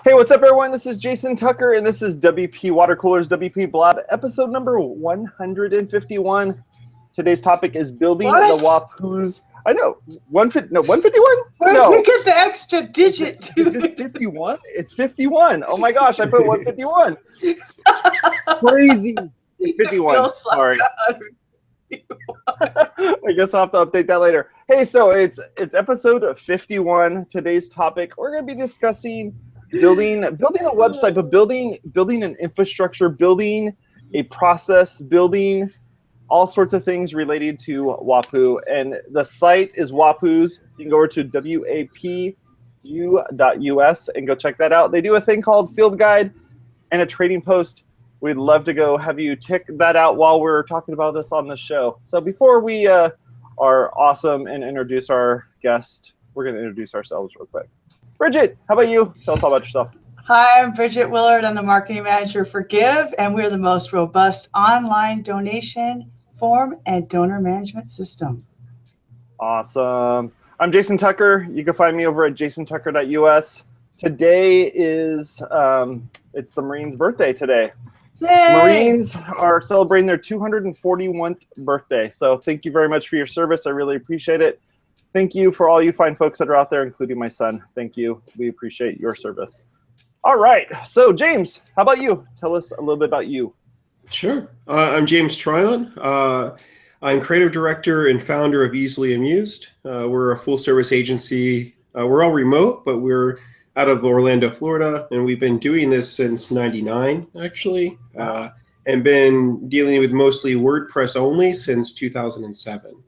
Hey, what's up, everyone? This is Jason Tucker, and this is WPwatercooler's WPblab, episode number 151. Today's topic is building the WAPUUS. I know, 151? No. We get the extra digit, too. Is it 51? It's 51. Oh my gosh, I put 151. Crazy. 51. Sorry. I guess I'll have to update that later. Hey, so it's episode 51. Today's topic, we're going to be discussing building a website, but building an infrastructure, building a process, building all sorts of things related to WAPU. And the site is WAPUUS. You can go over to WAPUUS and go check that out. They do a thing called Field Guide and a trading post. We'd love to go have you check that out while we're talking about this on the show. So before we are awesome and introduce our guest, we're going to introduce ourselves real quick. Bridget, how about you? Tell us all about yourself. Hi, I'm Bridget Willard. I'm the marketing manager for Give, and we're the most robust online donation form and donor management system. Awesome. I'm Jason Tucker. You can find me over at jasontucker.us. Today is it's the Marines' birthday today. Yay! Marines are celebrating their 241st birthday. So thank you very much for your service. I really appreciate it. Thank you for all you fine folks that are out there, including my son. Thank you. We appreciate your service. All right. So, James, how about you? Tell us a little bit about you. Sure. I'm James Tryon. I'm creative director and founder of Easily Amused. We're a full-service agency. We're all remote, but we're out of Orlando, Florida, and we've been doing this since '99, actually, and been dealing with mostly WordPress only since 2007.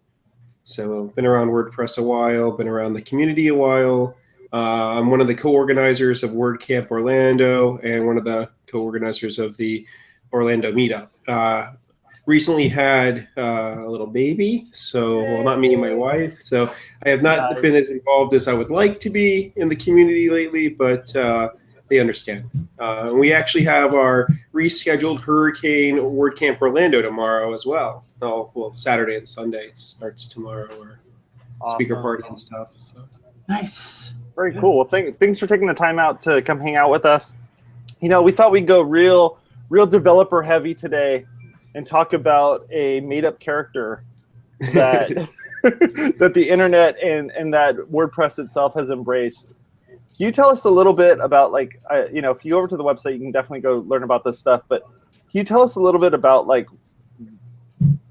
So I've been around WordPress a while, been around the community a while. I'm one of the co-organizers of WordCamp Orlando and one of the co-organizers of the Orlando meetup. Recently had a little baby, so well, not me and my wife. So I have not been as involved as I would like to be in the community lately, but they understand. We actually have our rescheduled Hurricane WordCamp Orlando tomorrow as well. Oh, well, Saturday and Sunday starts tomorrow, or speaker party and stuff. So nice. Very cool. Well, thanks for taking the time out to come hang out with us. You know, we thought we'd go real developer heavy today and talk about a made-up character that that the internet and that WordPress itself has embraced. Can you tell us a little bit about, like, you know, if you go over to the website, you can definitely go learn about this stuff. But can you tell us a little bit about, like,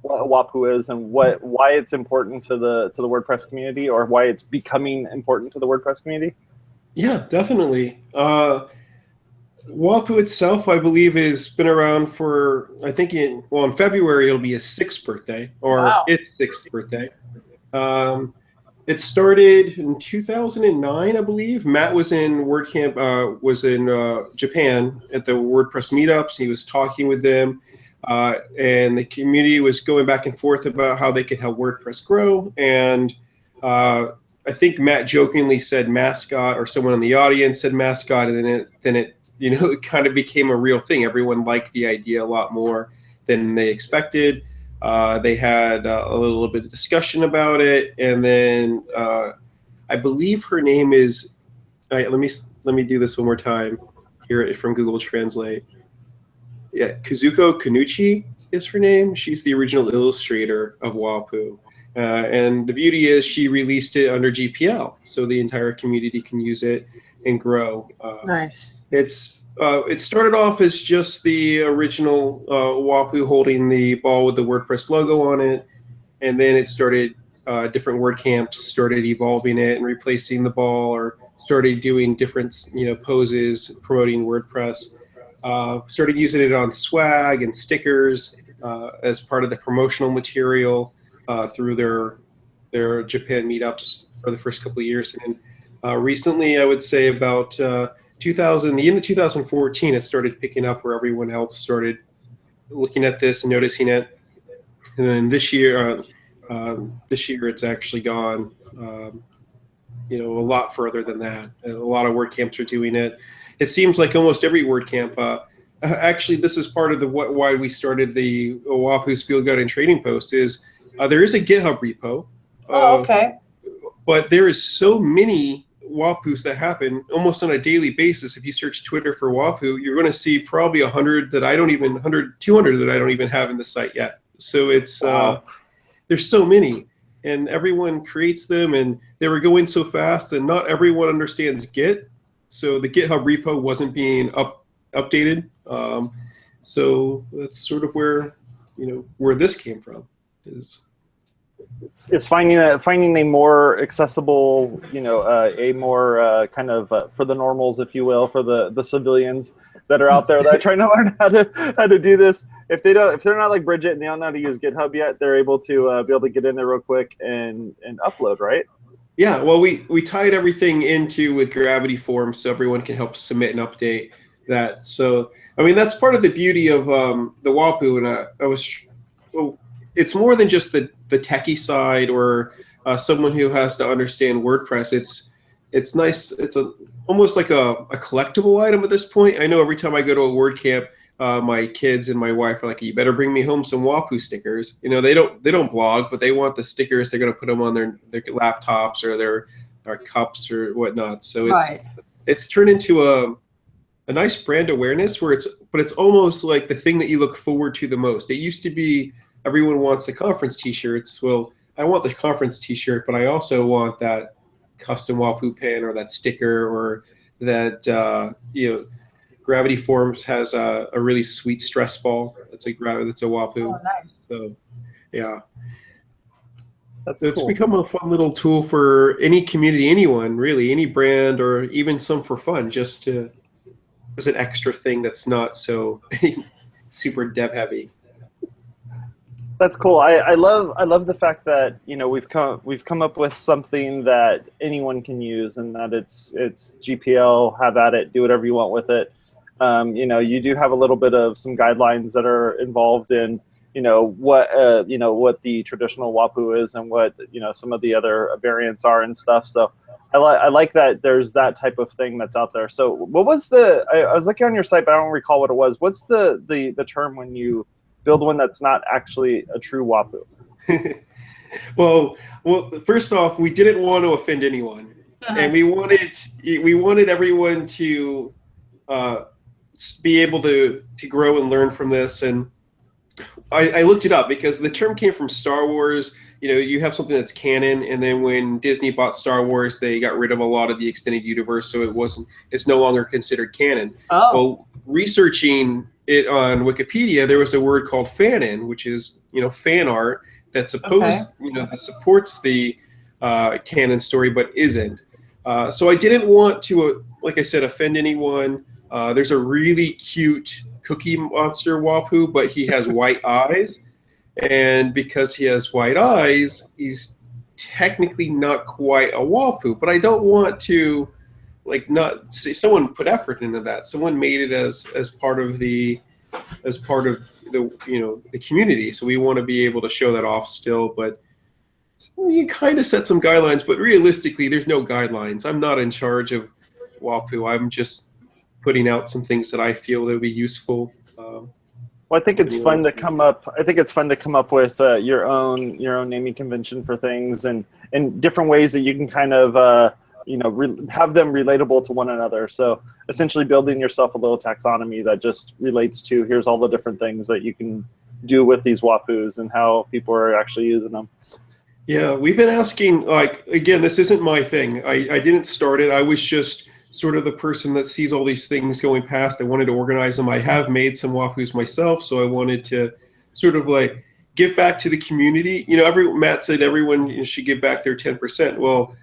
what WAPU is and why it's important to the WordPress community, or why it's becoming important to the WordPress community? Yeah, definitely. WAPU itself, I believe, has been around for, I think, in February it'll be his 6th birthday, or its 6th birthday. It started in 2009, I believe. Matt was in WordCamp, was in Japan at the WordPress meetups. He was talking with them, and the community was going back and forth about how they could help WordPress grow. And I think Matt jokingly said mascot, or someone in the audience said mascot, and then it you know, it kind of became a real thing. Everyone liked the idea a lot more than they expected. They had a little bit of discussion about it, and then I believe her name is. Let me do this one more time. Hear it from Google Translate. Yeah, Kazuko Kanuchi is her name. She's the original illustrator of WAPU, and the beauty is she released it under GPL, so the entire community can use it and grow. Nice. It started off as just the original WAPU holding the ball with the WordPress logo on it, and then it started, different WordCamps started evolving it and replacing the ball, or started doing different, you know, poses, promoting WordPress. Started using it on swag and stickers as part of the promotional material through their Japan meetups for the first couple of years. And recently, I would say about the end of 2014, it started picking up where everyone else started looking at this and noticing it. And then this year it's actually gone, you know, a lot further than that. A lot of WordCamps are doing it. It seems like almost every WordCamp. Actually, this is part of why we started the WAPUUS Field Guide and Trading Post. Is there is a GitHub repo. Oh, okay. But there is so many WAPUUS that happen almost on a daily basis. If you search Twitter for WAPU, you're going to see probably 100 that I don't even, 100, 200 that I don't even have in the site yet. So it's, there's so many, and everyone creates them, and they were going so fast, and not everyone understands Git. So the GitHub repo wasn't being updated. So that's sort of where, where this came from. Is finding a more accessible, a more kind of for the normals, if you will, for the civilians that are out there that are trying to learn how to do this. If they're not like Bridget and they don't know how to use GitHub yet, they're able to be able to get in there real quick and upload, right? Yeah. Well, we tied everything into with Gravity Forms so everyone can help submit and update that. So I mean, that's part of the beauty of the WAPU, and it's more than just the techie side or someone who has to understand WordPress. It's nice. It's almost like a collectible item at this point. I know every time I go to a WordCamp, my kids and my wife are like, "You better bring me home some WAPU stickers." They don't blog, but they want the stickers. They're going to put them on their laptops or their cups or whatnot. So it's turned into a nice brand awareness where it's almost like the thing that you look forward to the most. It used to be everyone wants the conference t-shirts. Well, I want the conference t-shirt, but I also want that custom WAPU pin or that sticker or that, Gravity Forms has a really sweet stress ball. That's a WAPU. Oh, nice. So, yeah. So it's become a fun little tool for any community, anyone, really, any brand, or even some for fun, just as an extra thing that's not so super dev heavy. That's cool. I love the fact that we've come up with something that anyone can use, and that it's GPL. Have at it. Do whatever you want with it. You do have a little bit of some guidelines that are involved in what the traditional WAPU is and what some of the other variants are and stuff. So I like that there's that type of thing that's out there. So what was I was looking on your site, but I don't recall what it was. What's the term when you build one that's not actually a true WAPU? Well, first off, we didn't want to offend anyone, and we wanted everyone to be able to grow and learn from this. And I looked it up because the term came from Star Wars. You have something that's canon, and then when Disney bought Star Wars, they got rid of a lot of the extended universe, so it's no longer considered canon. Oh. Well, researching it on Wikipedia, there was a word called fanon, which is fan art that that supports the canon story but isn't. So I didn't want to, like I said, offend anyone. There's a really cute Cookie Monster WAPU, but he has white eyes, and because he has white eyes, he's technically not quite a WAPU. But I don't want to not say someone put effort into that. Someone made it as part of the the community. So we want to be able to show that off still, but you kind of set some guidelines, but realistically there's no guidelines. I'm not in charge of WAPU. I'm just putting out some things that I feel that would be useful. Well, I think it's fun to come up. I think it's fun to come up with your own naming convention for things and different ways that you can kind of have them relatable to one another. So essentially building yourself a little taxonomy that just relates to here's all the different things that you can do with these WAPUs and how people are actually using them. Yeah, we've been asking, again, this isn't my thing. I didn't start it. I was just sort of the person that sees all these things going past. I wanted to organize them. I have made some WAPUs myself, so I wanted to sort of give back to the community. Matt said everyone should give back their 10%. Well,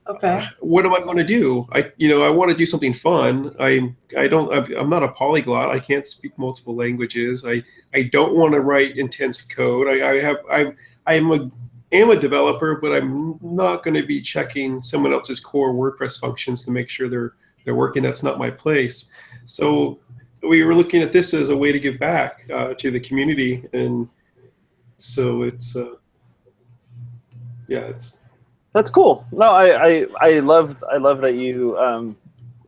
okay. What am I going to do? I want to do something fun. I'm not a polyglot. I can't speak multiple languages. I don't want to write intense code. I am a developer, but I'm not going to be checking someone else's core WordPress functions to make sure they're working. That's not my place. So we were looking at this as a way to give back to the community, and so it's That's cool. No, I love that you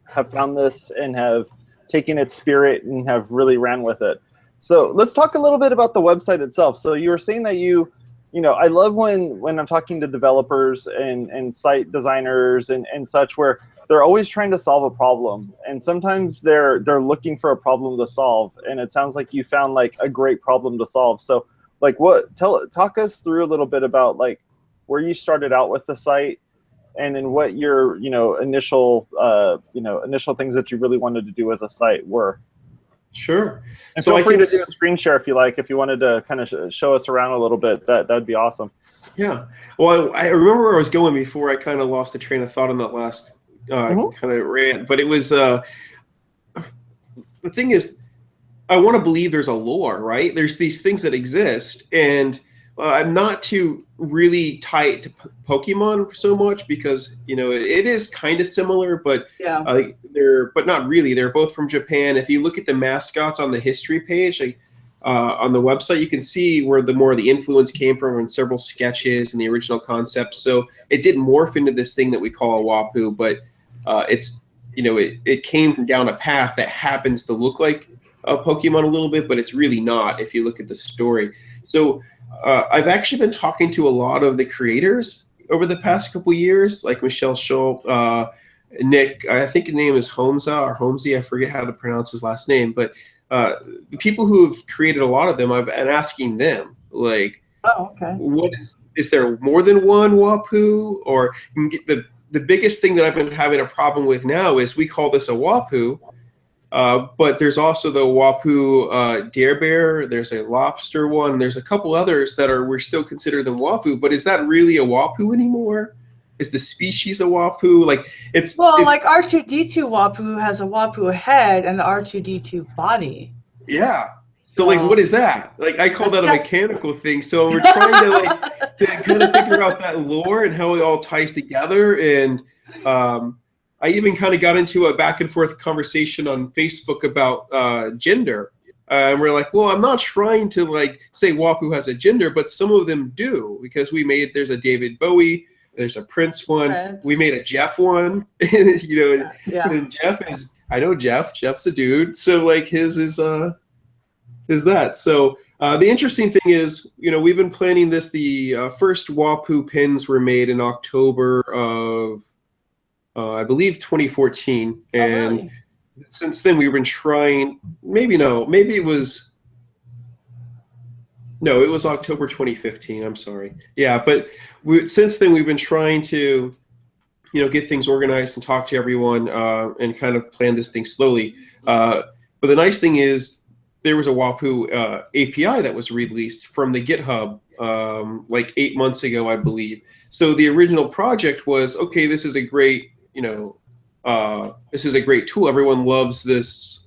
have found this and have taken its spirit and have really ran with it. So let's talk a little bit about the website itself. So you were saying that you you know, I love when I'm talking to developers and site designers and such, where they're always trying to solve a problem, and sometimes they're looking for a problem to solve, and it sounds like you found like a great problem to solve. So like talk us through a little bit about like where you started out with the site, and then what your initial things that you really wanted to do with the site were. Sure. And so feel free to do a screen share if you like, if you wanted to kind of show us around a little bit. That'd be awesome. Yeah. Well, I remember where I was going before I kind of lost the train of thought on that last kind of rant. But it was the thing is, I want to believe there's a lore, right? There's these things that exist, and I'm not too really tied to Pokemon so much because it is kind of similar, but but not really. They're both from Japan. If you look at the mascots on the history page, on the website, you can see where more of the influence came from in several sketches and the original concept. So it did morph into this thing that we call a WAPU, but it came down a path that happens to look like a Pokemon a little bit, but it's really not if you look at the story. So I've actually been talking to a lot of the creators over the past couple years, like Michelle Schultz, Nick, I think his name is Homza or Homsey, I forget how to pronounce his last name, but the people who have created a lot of them, I've been asking them, like, what is there more than one WAPU? Or the biggest thing that I've been having a problem with now is we call this a WAPU, but there's also the WAPU Dare Bear, there's a lobster one, there's a couple others that we still consider them WAPU, but is that really a WAPU anymore? Is the species a WAPU? Like it's like R2D2 WAPU has a WAPU head and the R2D2 body. Yeah. So like, what is that? Like, I call that a mechanical thing. So we're trying to kind of figure out that lore and how it all ties together. And I even kind of got into a back and forth conversation on Facebook about gender. And we're like, well, I'm not trying to like say WAPU has a gender, but some of them do, because there's a David Bowie, there's a Prince one. We made a Jeff one, and Jeff is, I know Jeff's a dude. So like his is that. So the interesting thing is, we've been planning this. The first WAPU pins were made in October of, I believe 2014. And really? Since then we've been trying, it was October 2015. I'm sorry. Yeah, but since then we've been trying to, get things organized and talk to everyone and kind of plan this thing slowly. But the nice thing is there was a WAPU API that was released from the GitHub like 8 months ago, I believe. So the original project was, okay, this is a great, this is a great tool. Everyone loves this,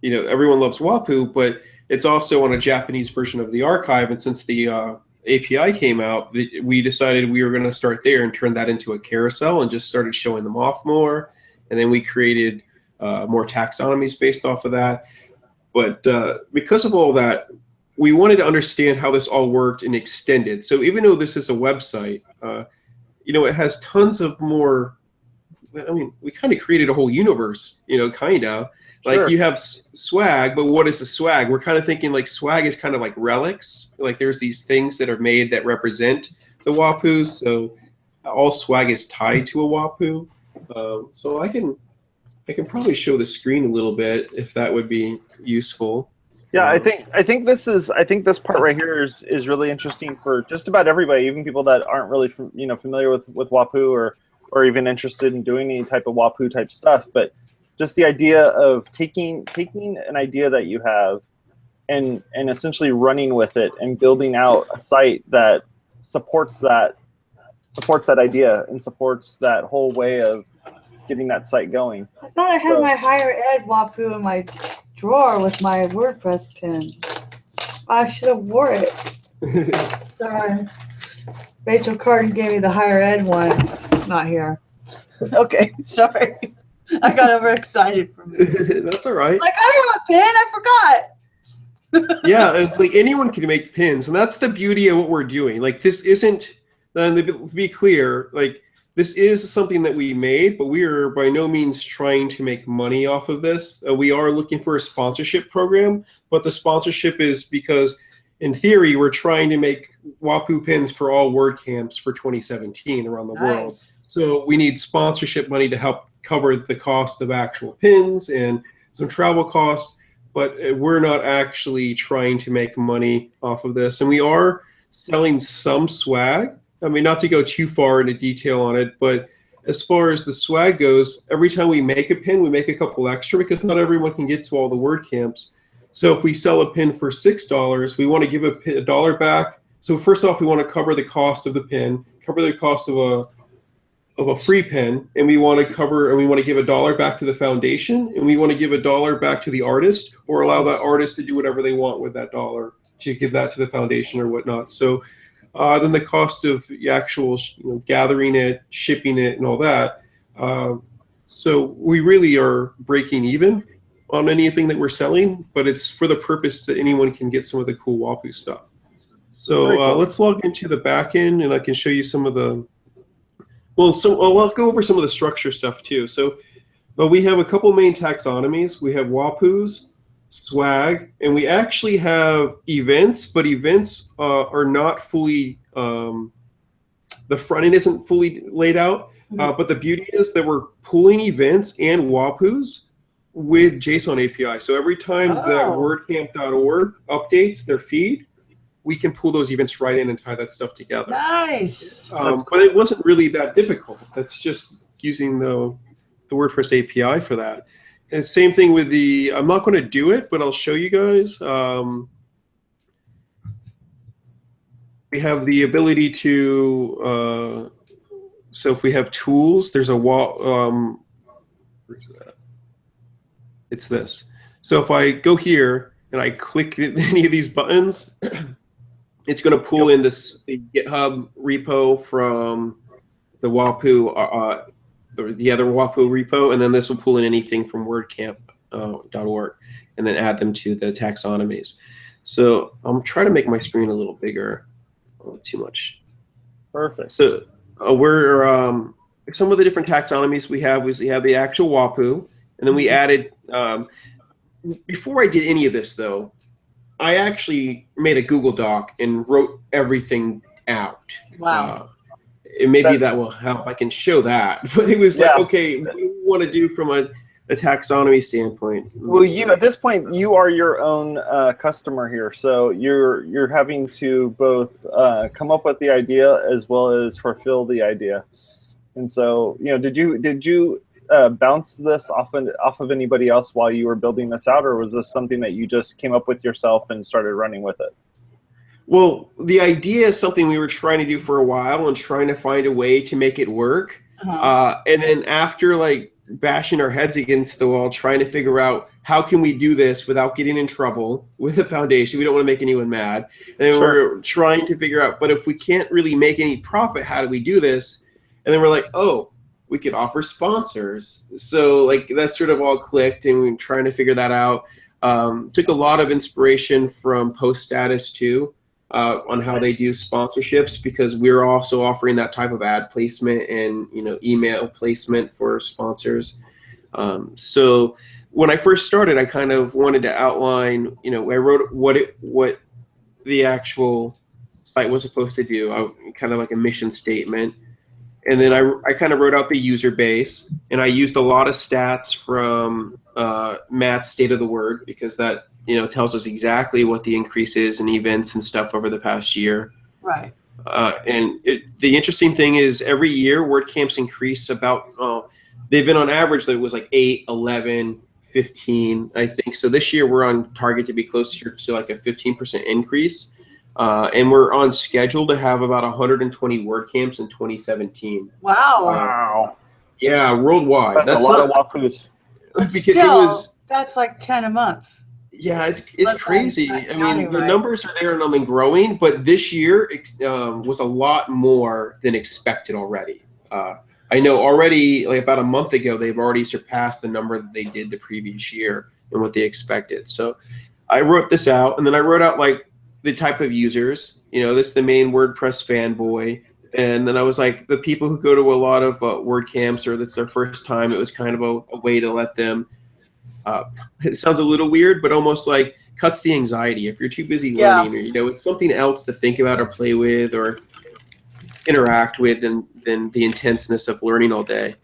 everyone loves WAPU, but it's also on a Japanese version of the archive. And since the API came out, we decided we were going to start there and turn that into a carousel and just started showing them off more. And then we created more taxonomies based off of that. But because of all that, we wanted to understand how this all worked and extended. So even though this is a website, it has tons of more. I mean, we kind of created a whole universe, kind of. Like you have swag, but what is the swag? We're kind of thinking like swag is kind of like relics. Like there's these things that are made that represent the WAPUs. So all swag is tied to a WAPU. So I can probably show the screen a little bit if that would be useful. Yeah, I think this part right here is really interesting for just about everybody, even people that aren't really familiar with WAPU or even interested in doing any type of WAPU type stuff. But just the idea of taking an idea that you have and essentially running with it and building out a site that supports that idea and supports that whole way of getting that site going. I thought I had my higher ed WAPU in my drawer with my WordPress pins. I should have wore it. Sorry. Rachel Carden gave me the higher ed one. It's not here. Okay, sorry. I got overexcited for me. That's all right. Like, I have a pin, I forgot. Yeah, it's like anyone can make pins, and that's the beauty of what we're doing. Like, this isn't, to be clear, like, this is something that we made, but we are by no means trying to make money off of this. We are looking for a sponsorship program, but the sponsorship is because, in theory, we're trying to make WAPU pins for all WordCamps for 2017 around the world. So we need sponsorship money to help cover the cost of actual pins and some travel costs, but we're not actually trying to make money off of this. And we are selling some swag. I mean, not to go too far into detail on it, but as far as the swag goes, every time we make a pin, we make a couple extra because not everyone can get to all the WordCamps. So if we sell a pin for $6, we want to give a dollar back. So first off, we want to cover the cost of the pin, cover the cost of a free pin, and we want to give a dollar back to the foundation, and we want to give a dollar back to the artist, or allow that artist to do whatever they want with that dollar to give that to the foundation or whatnot. So then the cost of the actual gathering it, shipping it, and all that. So we really are breaking even on anything that we're selling, but it's for the purpose that anyone can get some of the cool WAPU stuff. So cool. Let's log into the back end, and I can show you some of the, I'll go over some of the structure stuff too. So we have a couple main taxonomies. We have WAPUUS, swag, and we actually have events, but events are not fully, the front end isn't fully laid out, but the beauty is that we're pulling events and WAPUUS with JSON API. So every time that WordCamp.org updates their feed, we can pull those events right in and tie that stuff together. Nice. But it wasn't really that difficult. That's just using the WordPress API for that. And same thing with the, I'm not going to do it, but I'll show you guys. We have the ability to, so if we have tools, there's a wall, where's that? It's this. So if I go here and I click any of these buttons, it's going to pull in this the GitHub repo from the WAPU, the other WAPU repo, and then this will pull in anything from WordCamp.org, and then add them to the taxonomies. So I'm trying to make my screen a little bigger. Oh, too much. Perfect. So we're some of the different taxonomies we have the actual WAPU, and then we added. Before I did any of this, though, I actually made a Google Doc and wrote everything out. Wow. And maybe that will help. I can show that. But it was like, okay, what do you want to do from a taxonomy standpoint? Well, at this point, you are your own customer here. So you're having to both come up with the idea as well as fulfill the idea. And so, did you bounce this off of anybody else while you were building this out, or was this something that you just came up with yourself and started running with it? Well, the idea is something we were trying to do for a while and trying to find a way to make it work. And then after bashing our heads against the wall, trying to figure out how can we do this without getting in trouble with the foundation. We don't want to make anyone mad. And we're trying to figure out, but if we can't really make any profit, how do we do this? And then we're like, oh, we could offer sponsors. So that sort of all clicked, and we were trying to figure that out. Took a lot of inspiration from Post Status too, on how they do sponsorships, because we're also offering that type of ad placement and email placement for sponsors. So when I first started, I kind of wanted to outline, I wrote what the actual site was supposed to do, kind of like a mission statement. And then I kind of wrote out the user base, and I used a lot of stats from Matt's State of the Word, because that tells us exactly what the increase is in events and stuff over the past year. Right. And the interesting thing is every year WordCamps increase about, they've been on average that it was 8, 11, 15, I think. So this year we're on target to be closer to a 15% increase. And we're on schedule to have about 120 WordCamps in 2017. Wow. Yeah, worldwide. That's a lot of WAPUUS. Still, that's 10 a month. Yeah, it's crazy. I mean, the numbers are there and they're growing, but this year was a lot more than expected already. I know already, about a month ago, they've already surpassed the number that they did the previous year and what they expected. So I wrote this out, and then I wrote out the type of users. This is the main WordPress fanboy. And then I was like, the people who go to a lot of WordCamps, or that's their first time, it was kind of a way to let them it sounds a little weird, but almost like cuts the anxiety. If you're too busy learning, or, you know, it's something else to think about or play with or interact with than the intenseness of learning all day.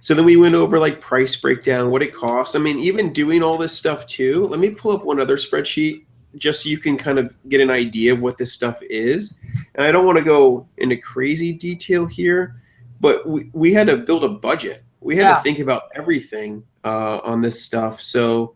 So then we went over like price breakdown, what it costs. I mean, even doing all this stuff too, let me pull up one other spreadsheet just so you can kind of get an idea of what this stuff is. And I don't want to go into crazy detail here, but we had to build a budget. We had to think about everything on this stuff. So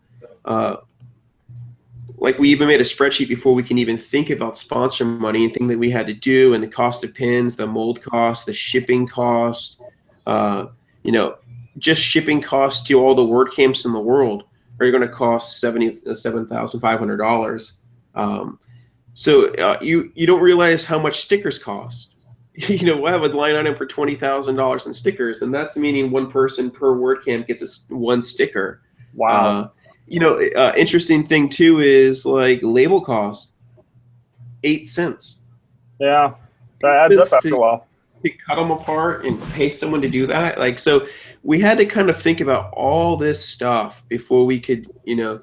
like we even made a spreadsheet before we can even think about sponsor money and things that we had to do, and the cost of pins, the mold cost, the shipping cost, you know, just shipping costs to all the WordCamps in the world are going to cost $77,500. So you don't realize how much stickers cost. You know, I have a line item for $20,000 in stickers, and that's meaning one person per WordCamp gets one sticker. Wow. You know, interesting thing too is like label cost, 8 cents. Yeah, that adds up after a while. To cut them apart and pay someone to do that. Like, so we had to kind of think about all this stuff before we could, you know,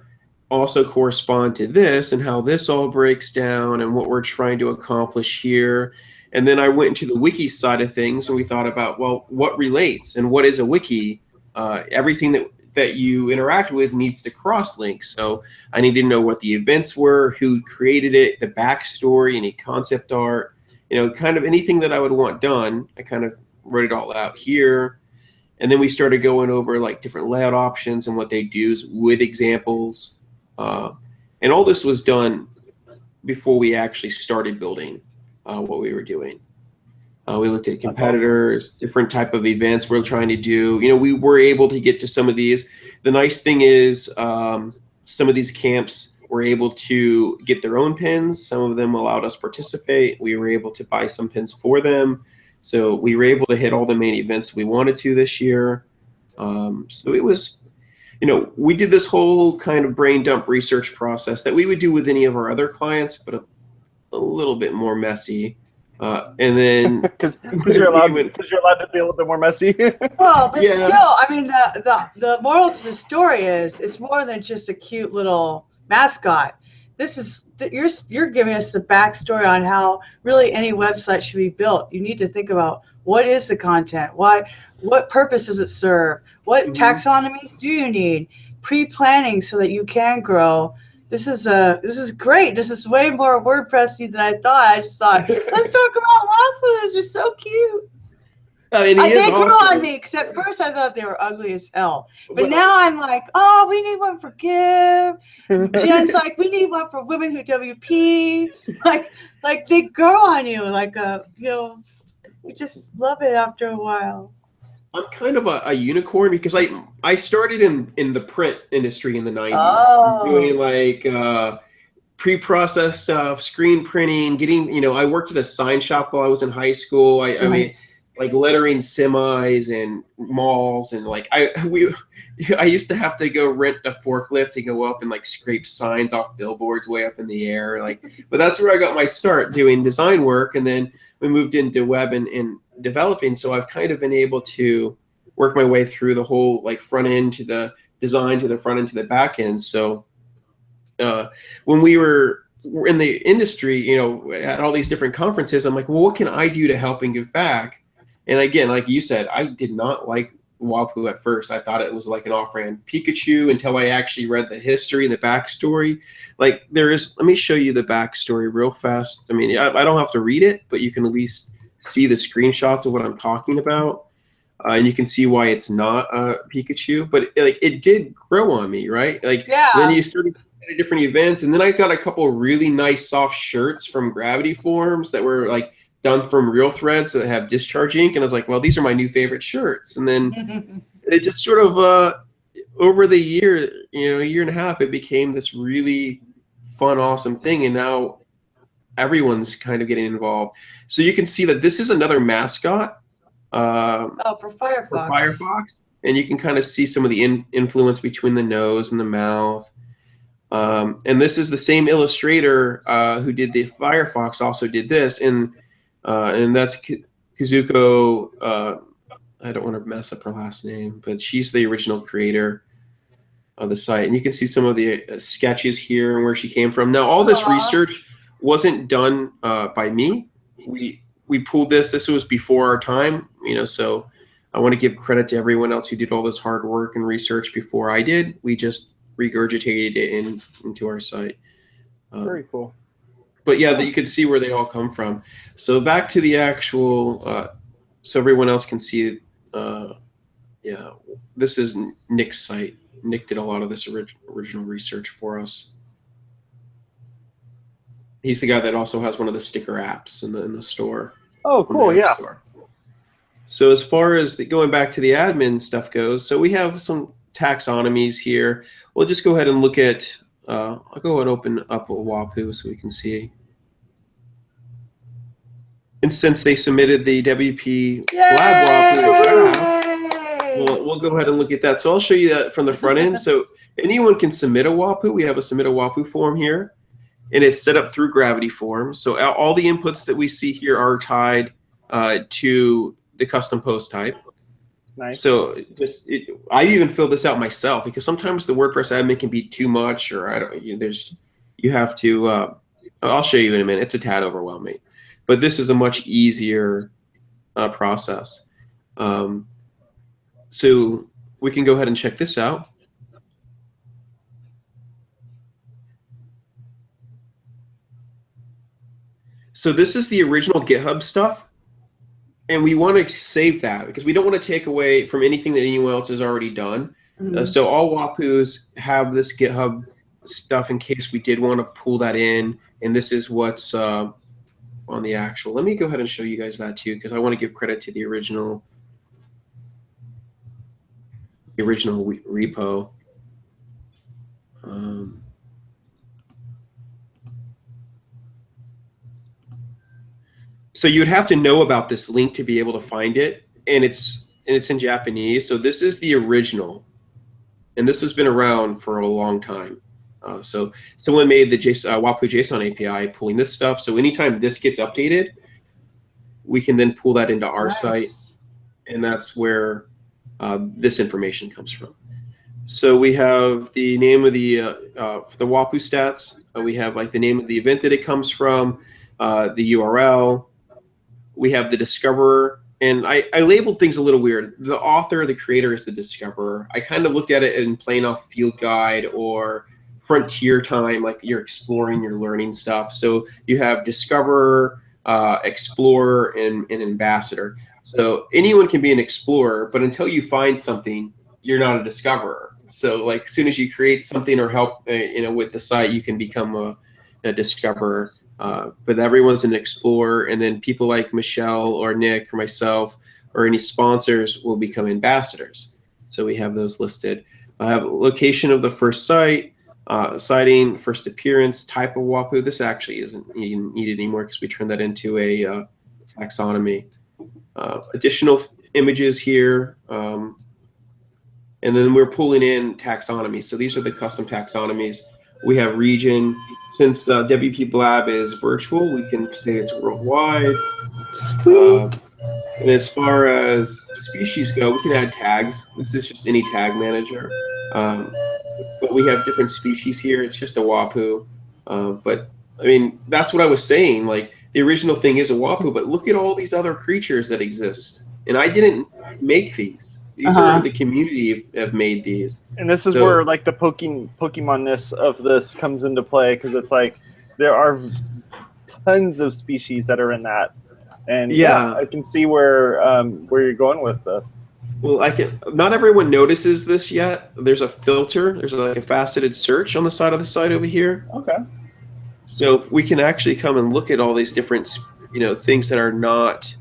also correspond to this and how this all breaks down and what we're trying to accomplish here. And then I went into the wiki side of things, and we thought about, well, what relates and what is a wiki? Everything that you interact with needs to cross-link. So I need to know what the events were, who created it, the backstory, any concept art, you know, kind of anything that I would want done. I kind of wrote it all out here. And then we started going over like different layout options and what they do with examples. And all this was done before we actually started building what we were doing. We looked at competitors, different type of events we're trying to do. You know, we were able to get to some of these. The nice thing is some of these camps were able to get their own pins. Some of them allowed us participate. We were able to buy some pins for them. So we were able to hit all the main events we wanted to this year. So it was, you know, we did this whole kind of brain dump research process that we would do with any of our other clients, but a little bit more messy. And then because you're allowed to be a little bit more messy. Well, but still, I mean, the moral to the story is it's more than just a cute little mascot. This is you're giving us the backstory on how really any website should be built. You need to think about what is the content, what purpose does it serve, what taxonomies do you need, pre-planning so that you can grow. This is great. This is way more WordPressy than I thought. I just thought, let's talk about waffles. They're so cute. I mean, they grew on me, because at first I thought they were ugly as hell. But now I'm like, oh, we need one for Give. Jen's like, we need one for women who WP. Like they grow on you. Like, you know, you just love it after a while. I'm kind of a unicorn because I started in the print industry in the 90s, doing like pre-processed stuff, screen printing, getting, you know, I worked at a sign shop while I was in high school. I mean, like lettering semis and malls, and like I used to have to go rent a forklift to go up and like scrape signs off billboards way up in the air. Like, but that's where I got my start doing design work, and then we moved into web and developing. So I've kind of been able to work my way through the whole like front end to the design to the front end to the back end. So when we were in the industry, you know, at all these different conferences, I'm like, well, what can I do to help and give back? And again, like you said, I did not like WAPU at first. I thought it was like an off-brand Pikachu until I actually read the history and the backstory. Like let me show you the backstory real fast. I mean, I don't have to read it, but you can at least see the screenshots of what I'm talking about. And you can see why it's not Pikachu, but it did grow on me, right? Like, then you started at different events, and then I got a couple of really nice soft shirts from Gravity Forms that were like done from real threads that have discharge ink, and I was like, well, these are my new favorite shirts. And then it just sort of over the year, you know, a year and a half, it became this really fun, awesome thing, and now everyone's kind of getting involved. So you can see that this is another mascot. For Firefox. And you can kind of see some of the influence between the nose and the mouth. And this is the same illustrator who did the Firefox also did this, and that's Kazuko. I don't want to mess up her last name, but she's the original creator. the site, and you can see some of the sketches here and where she came from. Now, all this research wasn't done by me. We pulled this. This was before our time, you know. So I want to give credit to everyone else who did all this hard work and research before I did. We just regurgitated it into our site. Very cool. But yeah, that you can see where they all come from. So back to the actual, so everyone else can see. Yeah, this is Nick's site. Nick did a lot of this original research for us. He's the guy that also has one of the sticker apps in the store. Oh, cool! Yeah. Store. So as far as going back to the admin stuff goes, so we have some taxonomies here. We'll just go ahead and look at. I'll go and open up a WAPU so we can see. And since they submitted the WPblab WAPU draft, we'll go ahead and look at that. So I'll show you that from the front end. So anyone can submit a WAPU. We have a submit a WAPU form here, and it's set up through Gravity Forms. So all the inputs that we see here are tied to the custom post type. Nice. So I even fill this out myself because sometimes the WordPress admin can be too much, or I don't. You have to. I'll show you in a minute. It's a tad overwhelming, but this is a much easier process. So we can go ahead and check this out. So this is the original GitHub stuff. And we want to save that because we don't want to take away from anything that anyone else has already done. Mm-hmm. So all WAPUs have this GitHub stuff in case we did want to pull that in. And this is what's on the actual. Let me go ahead and show you guys that too, because I want to give credit to the original repo. So you'd have to know about this link to be able to find it, and it's in Japanese. So this is the original, and this has been around for a long time. So someone made the WAPU JSON API pulling this stuff. So anytime this gets updated, we can then pull that into our site, and that's where this information comes from. So we have the name of the for the WAPU stats. We have like the name of the event that it comes from, the URL. We have the discoverer, and I labeled things a little weird. The author, the creator is the discoverer. I kind of looked at it in plain off field guide or frontier time, like you're exploring, you're learning stuff. So you have discoverer, explorer, and ambassador. So anyone can be an explorer, but until you find something, you're not a discoverer. So like as soon as you create something or help with the site, you can become a discoverer. But everyone's an explorer, and then people like Michelle or Nick or myself or any sponsors will become ambassadors. So we have those listed. I have location of the first site, citing, first appearance, type of WAPU. This actually isn't needed anymore because we turned that into a taxonomy. Additional images here, and then we're pulling in taxonomy. So these are the custom taxonomies. We have region. Since WPblab is virtual, we can say it's worldwide. Sweet. And as far as species go, we can add tags. This is just any tag manager. But we have different species here. It's just a WAPU. But I mean, that's what I was saying. Like the original thing is a WAPU, but look at all these other creatures that exist. And I didn't make these. These are the community have made these. And this is where like the Pokemon-ness of this comes into play, because it's like there are tons of species that are in that. And yeah, I can see where you're going with this. Well, not everyone notices this yet. There's a filter. There's like a faceted search on the side of the site over here. Okay. So we can actually come and look at all these different, things that are not.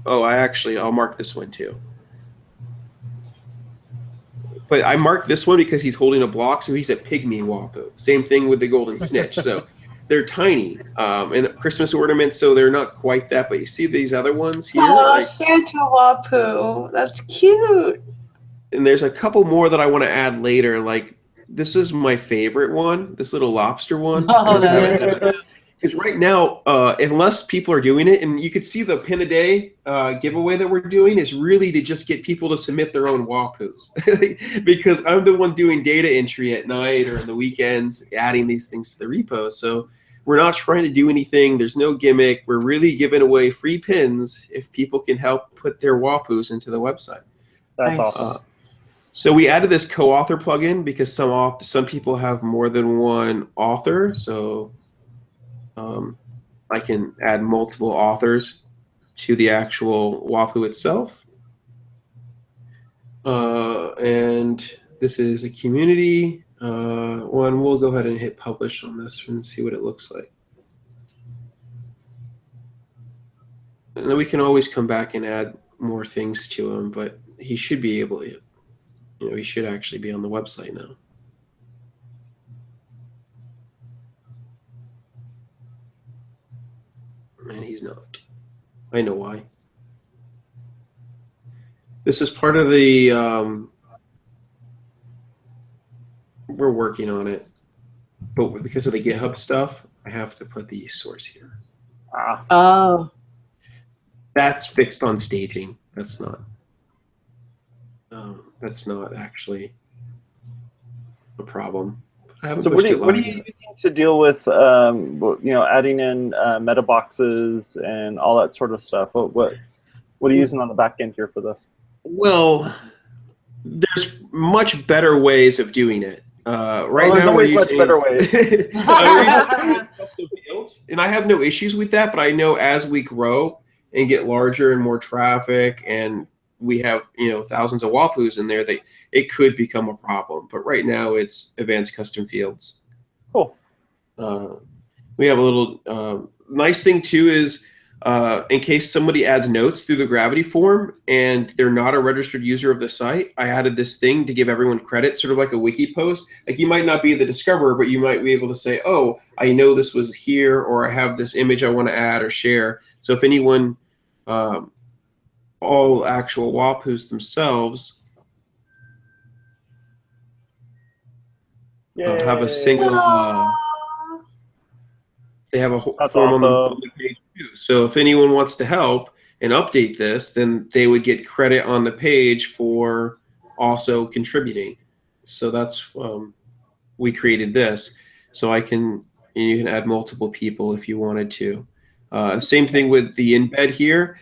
Oh, I'll mark this one too. But I marked this one because he's holding a block, so he's a pygmy WAPU. Same thing with the golden snitch. So they're tiny. And Christmas ornaments, so they're not quite that. But you see these other ones here? Oh, Santa WAPU. That's cute. And there's a couple more that I want to add later. Like this is my favorite one, this little lobster one. Oh, Because right now, unless people are doing it, and you could see the pin a day giveaway that we're doing is really to just get people to submit their own WAPUUS. Because I'm the one doing data entry at night or on the weekends, adding these things to the repo. So we're not trying to do anything. There's no gimmick. We're really giving away free pins if people can help put their WAPUUS into the website. That's Nice. awesome. So we added this co-author plugin because some people have more than one author. So I can add multiple authors to the actual WAPU itself. And this is a community one. We'll go ahead and hit publish on this and see what it looks like. And then we can always come back and add more things to him, but he should be able to, he should actually be on the website now. And he's not. I know why. This is part of the, we're working on it, but because of the GitHub stuff, I have to put the source here. Oh. That's fixed on staging. That's not actually a problem. So what are you using to deal with, adding in meta boxes and all that sort of stuff? What are you using on the back end here for this? Well, there's much better ways of doing it. Right there's now, always much better ways. Custom fields, and I have no issues with that. But I know as we grow and get larger and more traffic, and we have thousands of WAPUUS in there, it could become a problem. But right now, it's advanced custom fields. Cool. We have a little nice thing too is in case somebody adds notes through the Gravity form and they're not a registered user of the site, I added this thing to give everyone credit, sort of like a wiki post. Like you might not be the discoverer, but you might be able to say, oh, I know this was here, or I have this image I want to add or share. So if anyone, all actual WAPUUS themselves have a single, they have a form on the public page too. So if anyone wants to help and update this, then they would get credit on the page for also contributing. So that's we created this, so you can add multiple people if you wanted to. Same thing with the embed here.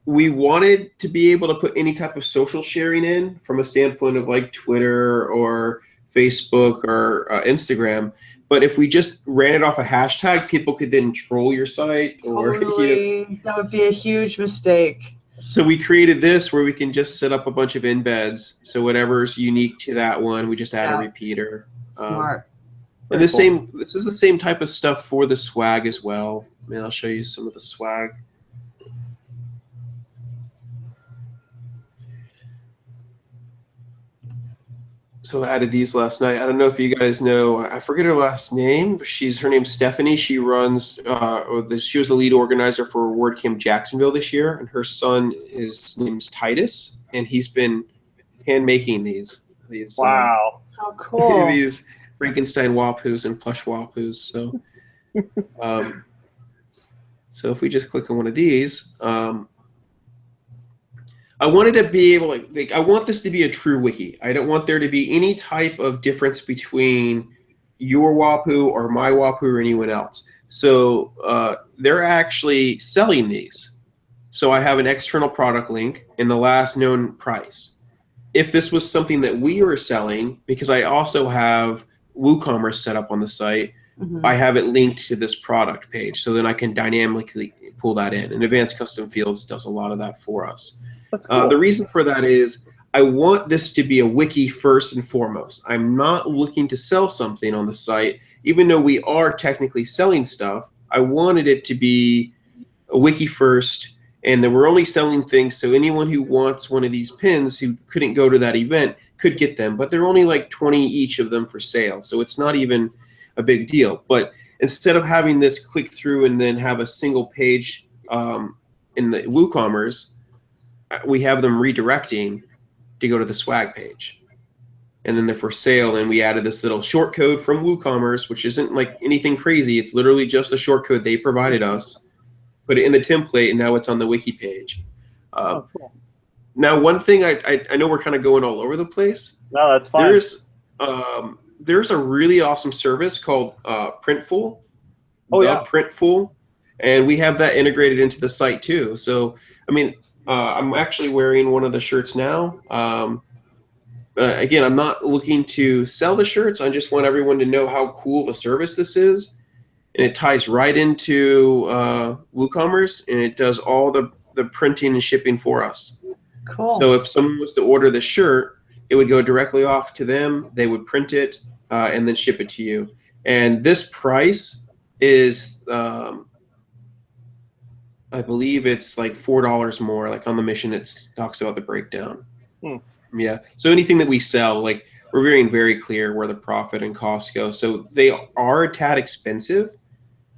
We wanted to be able to put any type of social sharing in from a standpoint of like Twitter or Facebook or Instagram. But if we just ran it off a hashtag, people could then troll your site. Totally. That would be a huge mistake. So we created this where we can just set up a bunch of embeds. So whatever's unique to that one, we just add a repeater. Smart. And this is the same type of stuff for the swag as well. I mean, I'll show you some of the swag. So I added these last night. I don't know if you guys know, I forget her last name. Her name's Stephanie. She runs, she was the lead organizer for WordCamp Jacksonville this year, and her son, his name's Titus, and he's been hand making these. Wow. How cool. These Frankenstein WAPUUS and plush WAPUUS. So, so if we just click on one of these, I wanted to be able to, I want this to be a true wiki. I don't want there to be any type of difference between your WAPU or my WAPU or anyone else. So they're actually selling these. So I have an external product link and the last known price. If this was something that we were selling, because I also have WooCommerce set up on the site, I have it linked to this product page. So then I can dynamically pull that in. And Advanced Custom Fields does a lot of that for us. That's cool. The reason for that is I want this to be a wiki first and foremost. I'm not looking to sell something on the site. Even though we are technically selling stuff, I wanted it to be a wiki first, and then we're only selling things so anyone who wants one of these pins who couldn't go to that event could get them. But they're only like 20 each of them for sale, so it's not even a big deal. But instead of having this click through and then have a single page in the WooCommerce, we have them redirecting to go to the swag page. and then they're for sale. And we added this little short code from WooCommerce, which isn't like anything crazy. It's literally just a short code they provided us. Put it in the template, and now it's on the Wiki page. Oh, cool. Now, one thing I know we're kind of going all over the place. No, that's fine. There's a really awesome service called Printful. Oh, yeah. Printful. And we have that integrated into the site too. So, I mean, I'm actually wearing one of the shirts now. Again, I'm not looking to sell the shirts. I just want everyone to know how cool of a service this is. And it ties right into WooCommerce, and it does all the printing and shipping for us. Cool. So if someone was to order the shirt, it would go directly off to them. They would print it and then ship it to you. And this price is, I believe it's like $4 more. Like on the mission, it talks about the breakdown. Yeah. So anything that we sell, like we're being very clear where the profit and cost go. So they are a tad expensive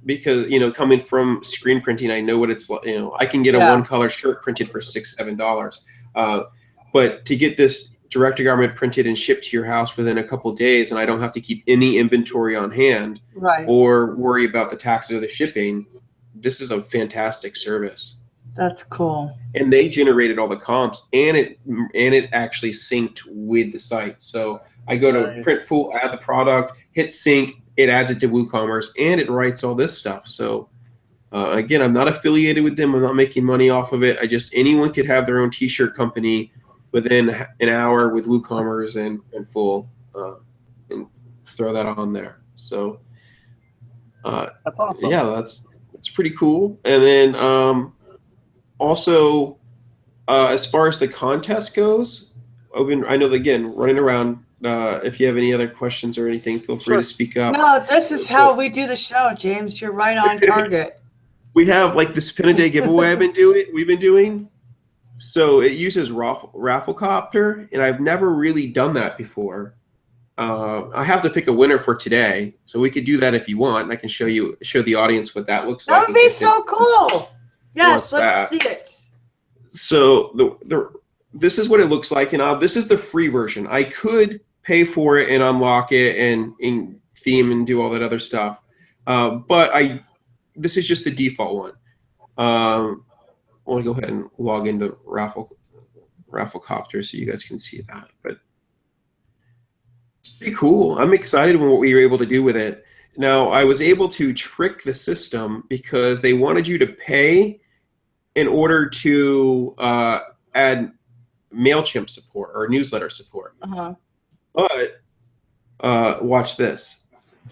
because, you know, coming from screen printing, I know what it's like. You know, I can get a one-color shirt printed for $6, $7. But to get this direct-to-garment printed and shipped to your house within a couple of days, and I don't have to keep any inventory on hand or worry about the taxes or the shipping, this is a fantastic service. That's cool. And they generated all the comps, and it actually synced with the site. So I go to Printful, add the product, hit sync, it adds it to WooCommerce, and it writes all this stuff. So again, I'm not affiliated with them. I'm not making money off of it. Anyone could have their own t-shirt company within an hour with WooCommerce and Full, and throw that on there. So that's awesome. Yeah, that's pretty cool. And then also, as far as the contest goes, I know that, again, running around. If you have any other questions or anything, feel free to speak up. No, this is how we do the show, James. You're right on target. We have like this pin a day giveaway we've been doing. So it uses Rafflecopter, and I've never really done that before. I have to pick a winner for today, so we could do that if you want. And I can show the audience what that looks like. That would be so cool. Yes, let's see it. So this is what it looks like, and this is the free version. I could pay for it and unlock it and theme and do all that other stuff, but this is just the default one. I'll go ahead and log into Rafflecopter so you guys can see that. But it's pretty cool. I'm excited with what we were able to do with it. Now, I was able to trick the system because they wanted you to pay in order to add MailChimp support or newsletter support. But watch this.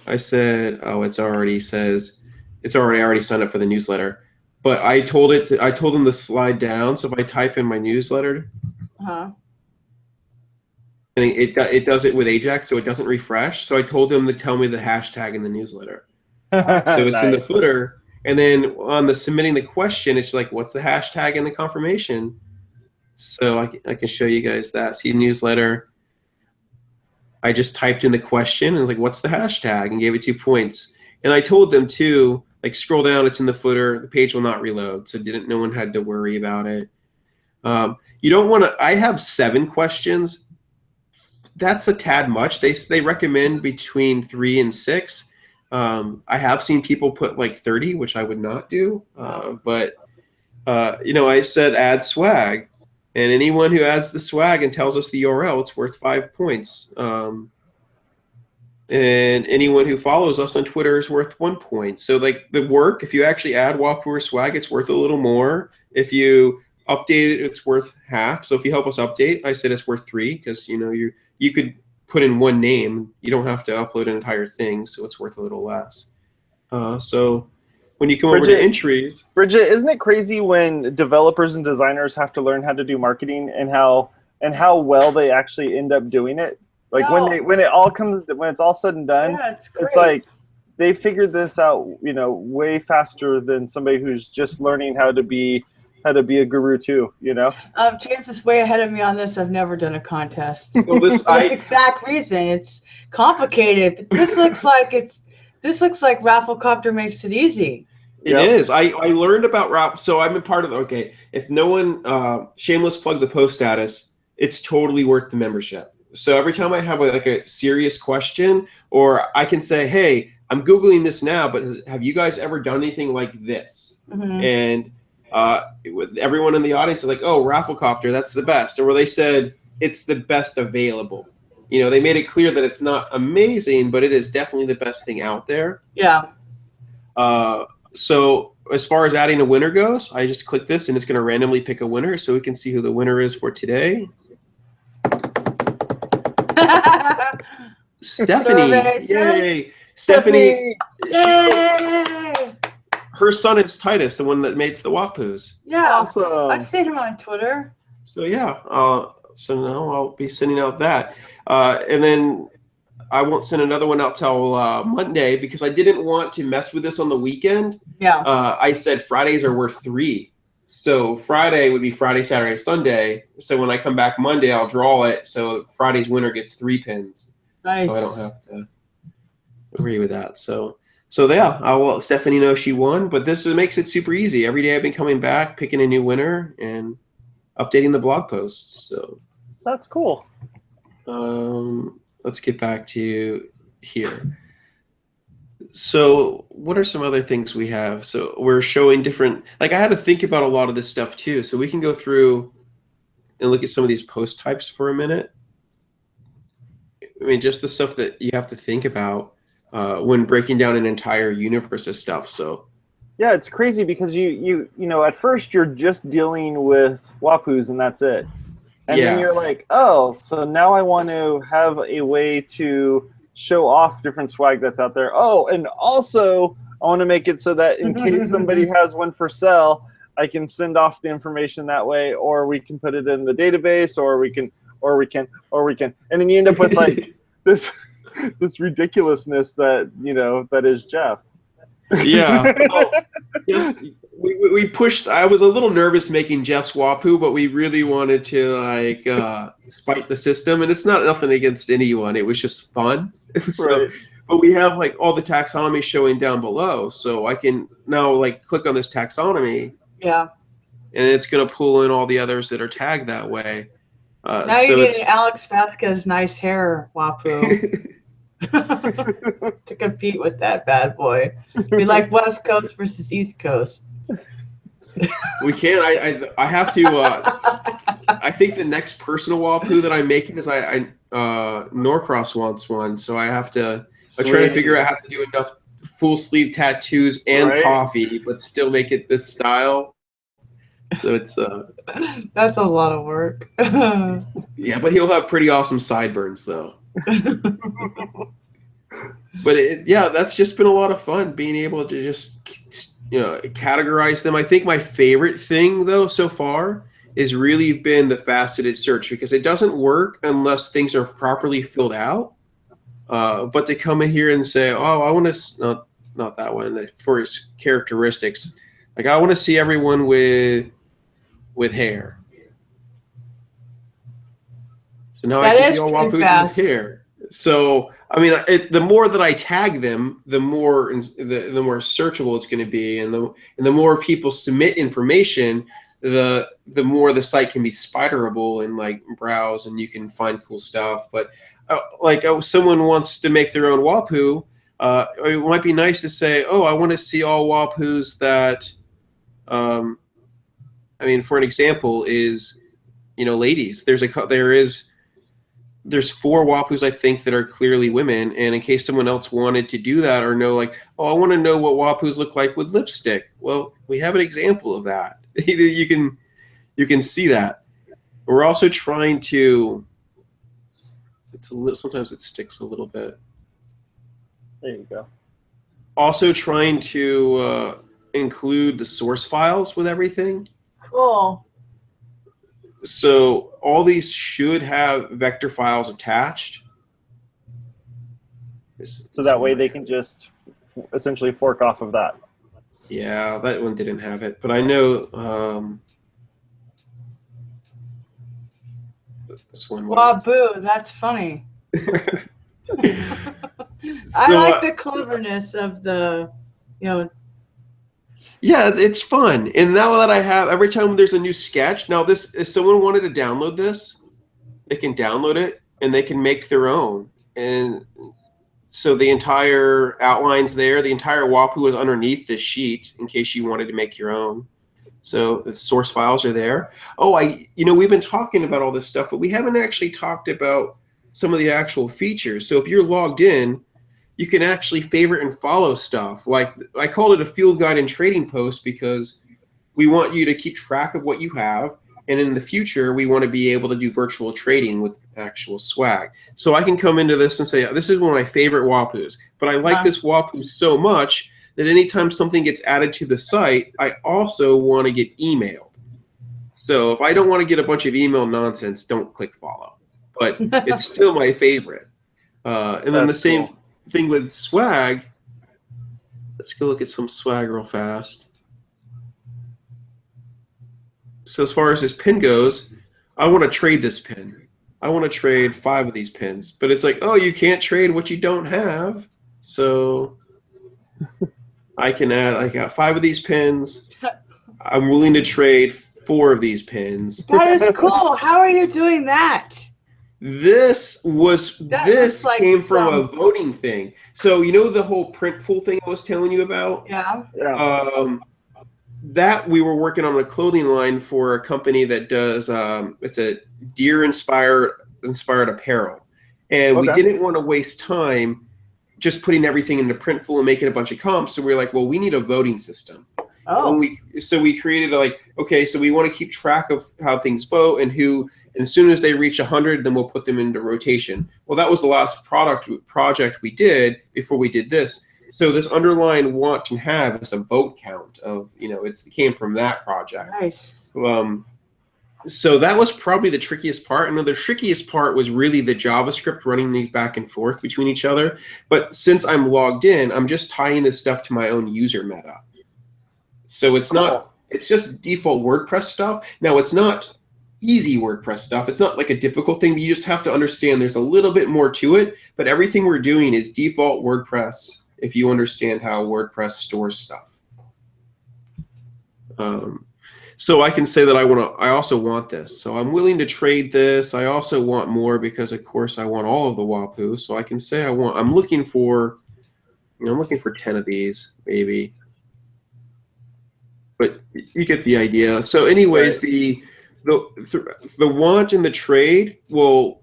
I said, oh, I already signed up for the newsletter. But I told them to slide down. So if I type in my newsletter, and it does it with Ajax, so it doesn't refresh. So I told them to tell me the hashtag in the newsletter. So it's in the footer. And then on the submitting the question, it's like, what's the hashtag in the confirmation? So I can show you guys that. See the newsletter. I just typed in the question and like, what's the hashtag, and gave it 2 points. And I told them too, like, scroll down, it's in the footer. The page will not reload, so no one had to worry about it. You don't want to. I have 7 questions. That's a tad much. They recommend between 3 and 6. I have seen people put like 30, which I would not do. But I said add swag. And anyone who adds the swag and tells us the URL, it's worth 5 points. And anyone who follows us on Twitter is worth 1 point. So like the work, if you actually add WAPUUS swag, it's worth a little more. If you update it, it's worth half. So if you help us update, I said it's worth 3 because you could put in one name. You don't have to upload an entire thing, so it's worth a little less. So when you come over to entries, Bridget, isn't it crazy when developers and designers have to learn how to do marketing and how well they actually end up doing it? Like when it's all said and done, it's like they figured this out, way faster than somebody who's just learning how to be a guru too, James is way ahead of me on this. I've never done a contest. Well, That's the exact reason. It's complicated. But this looks like Rafflecopter makes it easy. It is. I learned about Raffle, so I'm a part of if no one shameless plug the post status, it's totally worth the membership. So every time I have like a serious question, or I can say, hey, I'm Googling this now, but have you guys ever done anything like this? And everyone in the audience is like, oh, Rafflecopter, that's the best. Or where they said, it's the best available. You know, they made it clear that it's not amazing, but it is definitely the best thing out there. Yeah. So as far as adding a winner goes, I just click this and it's going to randomly pick a winner so we can see who the winner is for today. Stephanie. Yay. Stephanie. Yay! Her son is Titus, the one that makes the WAPUUS. Yeah. Awesome. I've seen him on Twitter. So yeah, so now I'll be sending out that. And then I won't send another one out till Monday because I didn't want to mess with this on the weekend. Yeah. I said Fridays are worth 3. So Friday would be Friday, Saturday, Sunday. So when I come back Monday, I'll draw it. So Friday's winner gets 3 pins. Nice. So I don't have to agree with that. So yeah, I'll let Stephanie know she won. But this makes it super easy. Every day I've been coming back, picking a new winner, and updating the blog posts. So that's cool. Let's get back to here. So what are some other things we have? So we're showing different, like I had to think about a lot of this stuff too. So we can go through and look at some of these post types for a minute. I mean, just the stuff that you have to think about when breaking down an entire universe of stuff. So yeah, it's crazy because you know, at first you're just dealing with WAPUUS and that's it. And then you're like, oh, so now I want to have a way to show off different swag that's out there. Oh, and also I want to make it so that in case somebody has one for sale, I can send off the information that way, or we can put it in the database, or we can, and then you end up with like this ridiculousness that, you know, that is Jeff. Yeah. Well, yes, we pushed. I was a little nervous making Jeff's WAPU, but we really wanted to like spite the system, and it's not nothing against anyone. It was just fun. So, right. But we have like all the taxonomies showing down below, so I can now like click on this taxonomy. Yeah. And it's going to pull in all the others that are tagged that way. Now you're getting Alex Vasquez nice hair WAPU. To compete with that bad boy. Be like West Coast versus East Coast. We can't. I have to. I think the next personal WAPU that I'm making is Norcross wants one, so I have to. I'm trying to figure out how to do enough full sleeve tattoos and coffee, but still make it this style. So it's that's a lot of work. Yeah, but he'll have pretty awesome sideburns though. But yeah, that's just been a lot of fun being able to just, you know, categorize them. I think my favorite thing though so far has really been the faceted search, because it doesn't work unless things are properly filled out. But to come in here and say, oh, I want to not that one for its characteristics. Like I want to see everyone with hair. So now I can see all WAPUUS with hair. So I mean, the more that I tag them, the more searchable it's going to be, and the more people submit information, the more the site can be spiderable and like browse, and you can find cool stuff. But someone wants to make their own WAPU, it might be nice to say, oh, I want to see all WAPUs that. I mean, for an example, is, you know, ladies. There's 4 WAPUs I think that are clearly women, and in case someone else wanted to do that or know, like, oh, I want to know what WAPUs look like with lipstick. Well, we have an example of that. You can see that. We're also trying to. Sometimes it sticks a little bit. There you go. Also trying to include the source files with everything. Cool. So all these should have vector files attached. So that way they can just essentially fork off of that. Yeah, that one didn't have it, but I know this one. WAPU, that's funny. I like the cleverness of the, you know. Yeah, it's fun. And now that I have, every time there's a new sketch, now this, if someone wanted to download this, they can download it and they can make their own. And so the entire outline's there. The entire WAPU is underneath this sheet in case you wanted to make your own. So the source files are there. Oh, we've been talking about all this stuff, but we haven't actually talked about some of the actual features. So if you're logged in, you can actually favorite and follow stuff. Like I called it a field guide and trading post because we want you to keep track of what you have. And in the future, we want to be able to do virtual trading with actual swag. So I can come into this and say, this is one of my favorite WAPUs, but I like this WAPU so much that anytime something gets added to the site, I also want to get emailed. So if I don't want to get a bunch of email nonsense, don't click follow. But it's still my favorite. And then the same thing with swag. Let's go look at some swag real fast. So as far as this pin goes, I want to trade this pin. I want to trade 5 of these pins. But it's like, oh, you can't trade what you don't have. So I can add, I got 5 of these pins. I'm willing to trade 4 of these pins. That is cool. How are you doing that? This came from a voting thing. So you know the whole Printful thing I was telling you about? Yeah. That we were working on a clothing line for a company that does it's a deer inspired apparel, and we didn't want to waste time just putting everything into Printful and making a bunch of comps. So we were like, well, we need a voting system. Oh. So we created so we want to keep track of how things vote and who. And as soon as they reach 100, then we'll put them into rotation. Well, that was the last project we did before we did this. So this underlying want and have is a vote count of, it came from that project. Nice. So that was probably the trickiest part. And the trickiest part was really the JavaScript running these back and forth between each other. But since I'm logged in, I'm just tying this stuff to my own user meta. So it's not, it's just default WordPress stuff. Now it's not easy WordPress stuff. It's not like a difficult thing, but you just have to understand there's a little bit more to it. But everything we're doing is default WordPress if you understand how WordPress stores stuff. So I can say that I also want this. So I'm willing to trade this. I also want more because of course I want all of the WAPU. So I can say I'm looking for 10 of these maybe. But you get the idea. So anyways, the want and the trade will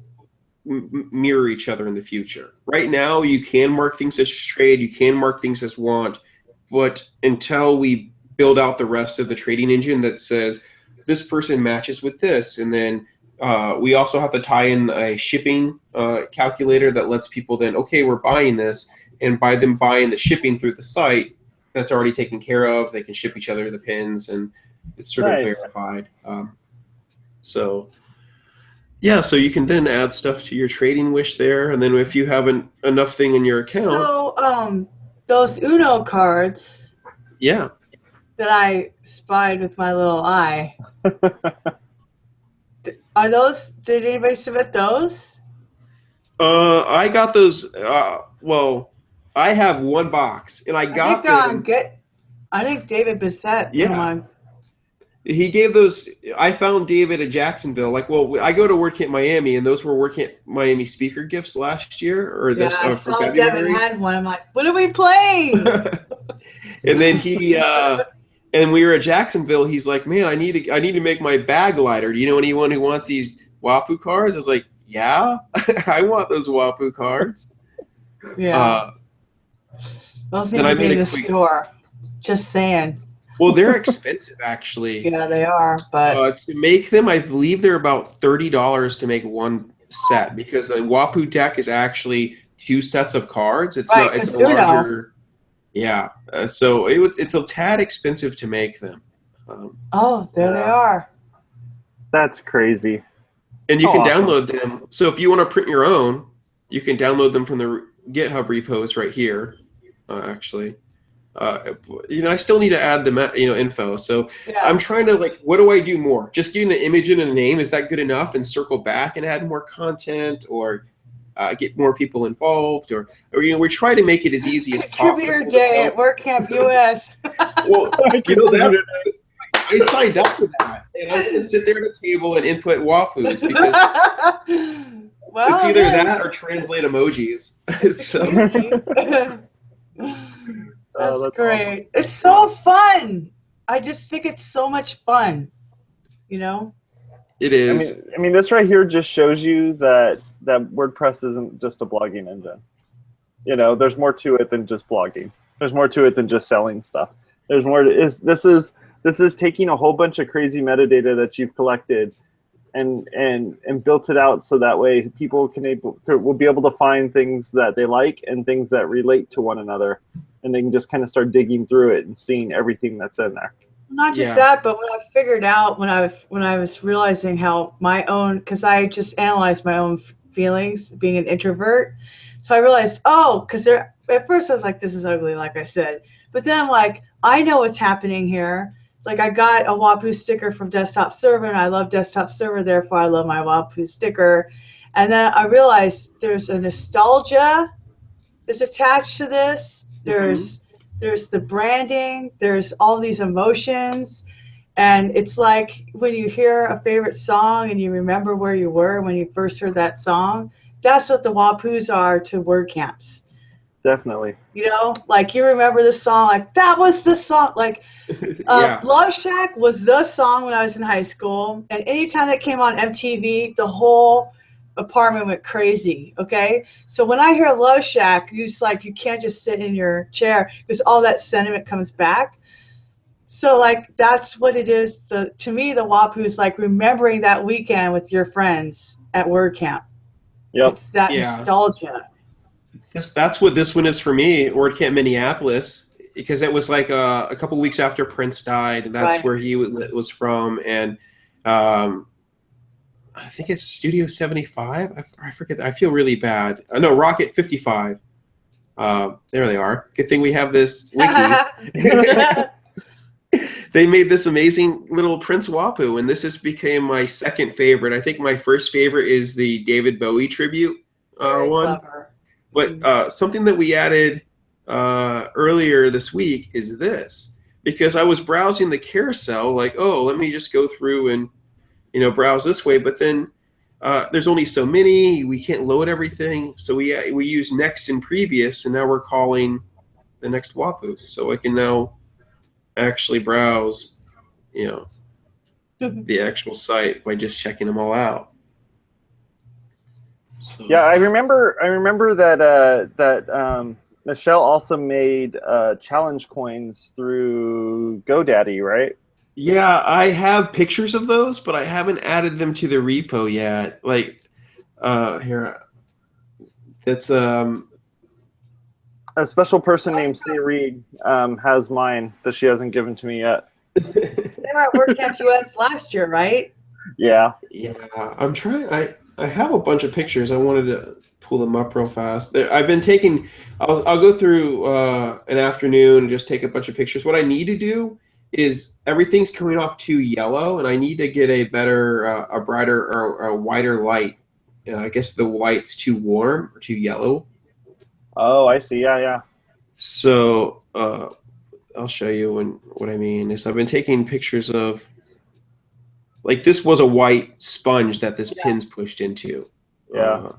mirror each other in the future. Right now, you can mark things as trade, you can mark things as want, but until we build out the rest of the trading engine that says this person matches with this, and then we also have to tie in a shipping calculator that lets people then, okay, we're buying this, and by them buying the shipping through the site, that's already taken care of. They can ship each other the pins, and it's sort of verified. So so you can then add stuff to your trading wish there, and then if you have enough thing in your account. So those Uno cards. Yeah. That I spied with my little eye. Are those? Did anybody submit those? I got those. Well, I have one box, and I got them. I think David Bissett. Yeah. He gave those. I found David at Jacksonville. I go to WordCamp Miami, and those were WordCamp Miami speaker gifts last year, or this I for saw February. Devin had one. I'm like, what are we playing? And then and we were at Jacksonville. He's like, man, I need to make my bag lighter. Do you know anyone who wants these WAPU cards? I was like, yeah, I want those WAPU cards. Yeah. Those need to be in the store. Just saying. Well, they're expensive, actually. Yeah, they are. But to make them, I believe they're about $30 to make one set because the WAPU deck is actually 2 sets of cards. It's not. It's a larger. Yeah. So it's a tad expensive to make them. There they are. That's crazy. And you can download them. So if you want to print your own, you can download them from the GitHub repos right here. Actually. I still need to add the info. So I'm trying to what do I do more? Just getting an image and a name, is that good enough? And circle back and add more content, or get more people involved, or we try to make it as easy as possible. Contributor Day at WordCamp US. Well, I signed up for that, and I'm going to sit there at a table and input WAPUs because Well, it's either that or translate emojis. So that's great. Awesome. It's so fun. I just think it's so much fun. You know? it is. I mean, this right here just shows you that WordPress isn't just a blogging engine. You know, there's more to it than just blogging. There's more to it than just selling stuff. There's more. This is taking a whole bunch of crazy metadata that you've collected and built it out so that way people will be able to find things that they like and things that relate to one another, and they can just kind of start digging through it and seeing everything that's in there. Not just that, but when I figured out when I was realizing how my own, because I just analyzed my own feelings being an introvert, so I realized, oh, because at first I was like, this is ugly, like I said, but then I'm like, I know what's happening here. Like I got a WAPUUS sticker from Desktop Server, and I love Desktop Server, therefore I love my WAPUUS sticker. And then I realized there's a nostalgia that's attached to this. There's the branding, there's all these emotions, and it's like when you hear a favorite song and you remember where you were when you first heard that song. That's what the WAPUUS are to WordCamps. Definitely. You know, like you remember the song, like that was the song, like Love Shack was the song when I was in high school, and anytime that came on MTV, the whole apartment went crazy. Okay, so when I hear Love Shack, you can't just sit in your chair because all that sentiment comes back. So like that's what it is. To me, the WAPUUS like remembering that weekend with your friends at WordCamp. Yep. It's that nostalgia. That's what this one is for me, WordCamp Minneapolis, because it was like a couple weeks after Prince died. That's where he was from, and I think it's Studio 75. I forget. I feel really bad. No, Rocket 55. There they are. Good thing we have this wiki. They made this amazing little Prince WAPU, and this has became my second favorite. I think my first favorite is the David Bowie tribute one. Clever. But something that we added earlier this week is this, because I was browsing the carousel, like, oh, let me just go through and browse this way. But then there's only so many. We can't load everything, so we use next and previous, and now we're calling the next WAPUUS, so I can now actually browse, the actual site by just checking them all out. So. Yeah, I remember that Michelle also made challenge coins through GoDaddy, right? Yeah, I have pictures of those, but I haven't added them to the repo yet. Like, here, that's a special person named Sherie has mine that she hasn't given to me yet. They were at WordCamp US last year, right? Yeah. Yeah, I'm trying. I have a bunch of pictures. I wanted to pull them up real fast. I've been taking. I'll go through an afternoon and just take a bunch of pictures. What I need to do is everything's coming off too yellow, and I need to get a better, a brighter, or a whiter light. I guess the white's too warm or too yellow. Oh, I see. Yeah. So I'll show you what I mean is I've been taking pictures of, like, this was a white sponge that this pin's pushed into. Yeah.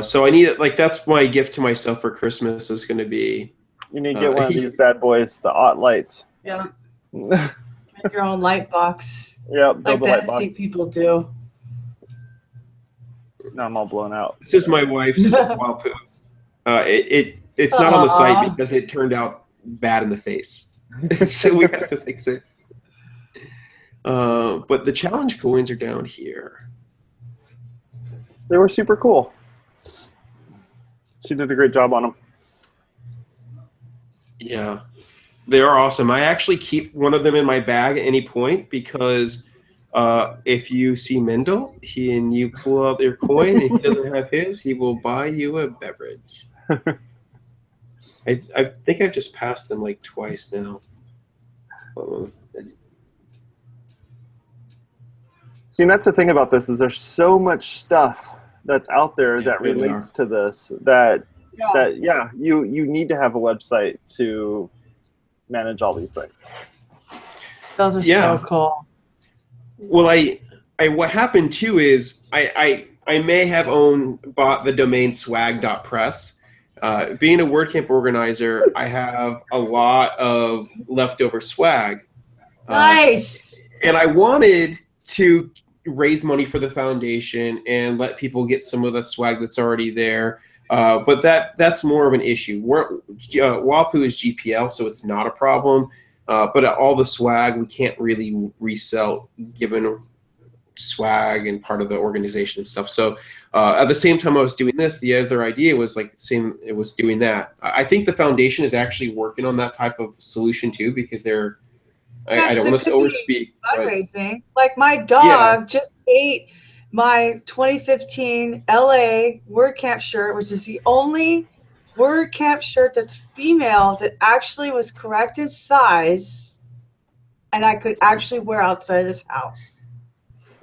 So I need it. Like, that's my gift to myself for Christmas is going to be. You need to get one of these bad boys, the Ott lights. Yeah. Make your own light box. Yep. Like that I see people do. Now I'm all blown out. This is my wife's WAPU. It's not on the site because it turned out bad in the face. So we have to fix it. But the challenge coins are down here. They were super cool. She did a great job on them. Yeah, they are awesome. I actually keep one of them in my bag at any point because if you see Mendel and you pull out your coin and he doesn't have his, he will buy you a beverage. I think I've just passed them like twice now. See, and that's the thing about this is there's so much stuff that's out there that relates to this that you need to have a website to manage all these things. Those are so cool. Well, what happened too is I I may have bought the domain swag.press. Being a WordCamp organizer, I have a lot of leftover swag. Nice. And I wanted to raise money for the foundation and let people get some of the swag that's already there. But that's more of an issue. WAPU is GPL, so it's not a problem. But all the swag we can't really resell given swag and part of the organization and stuff. So at the same time I was doing this, the other idea was it was doing that. I think the foundation is actually working on that type of solution too, because they're I don't want to overspeak. Fundraising. Like my dog just ate my 2015 LA WordCamp shirt, which is the only WordCamp shirt that's female that actually was correct in size and I could actually wear outside of this house.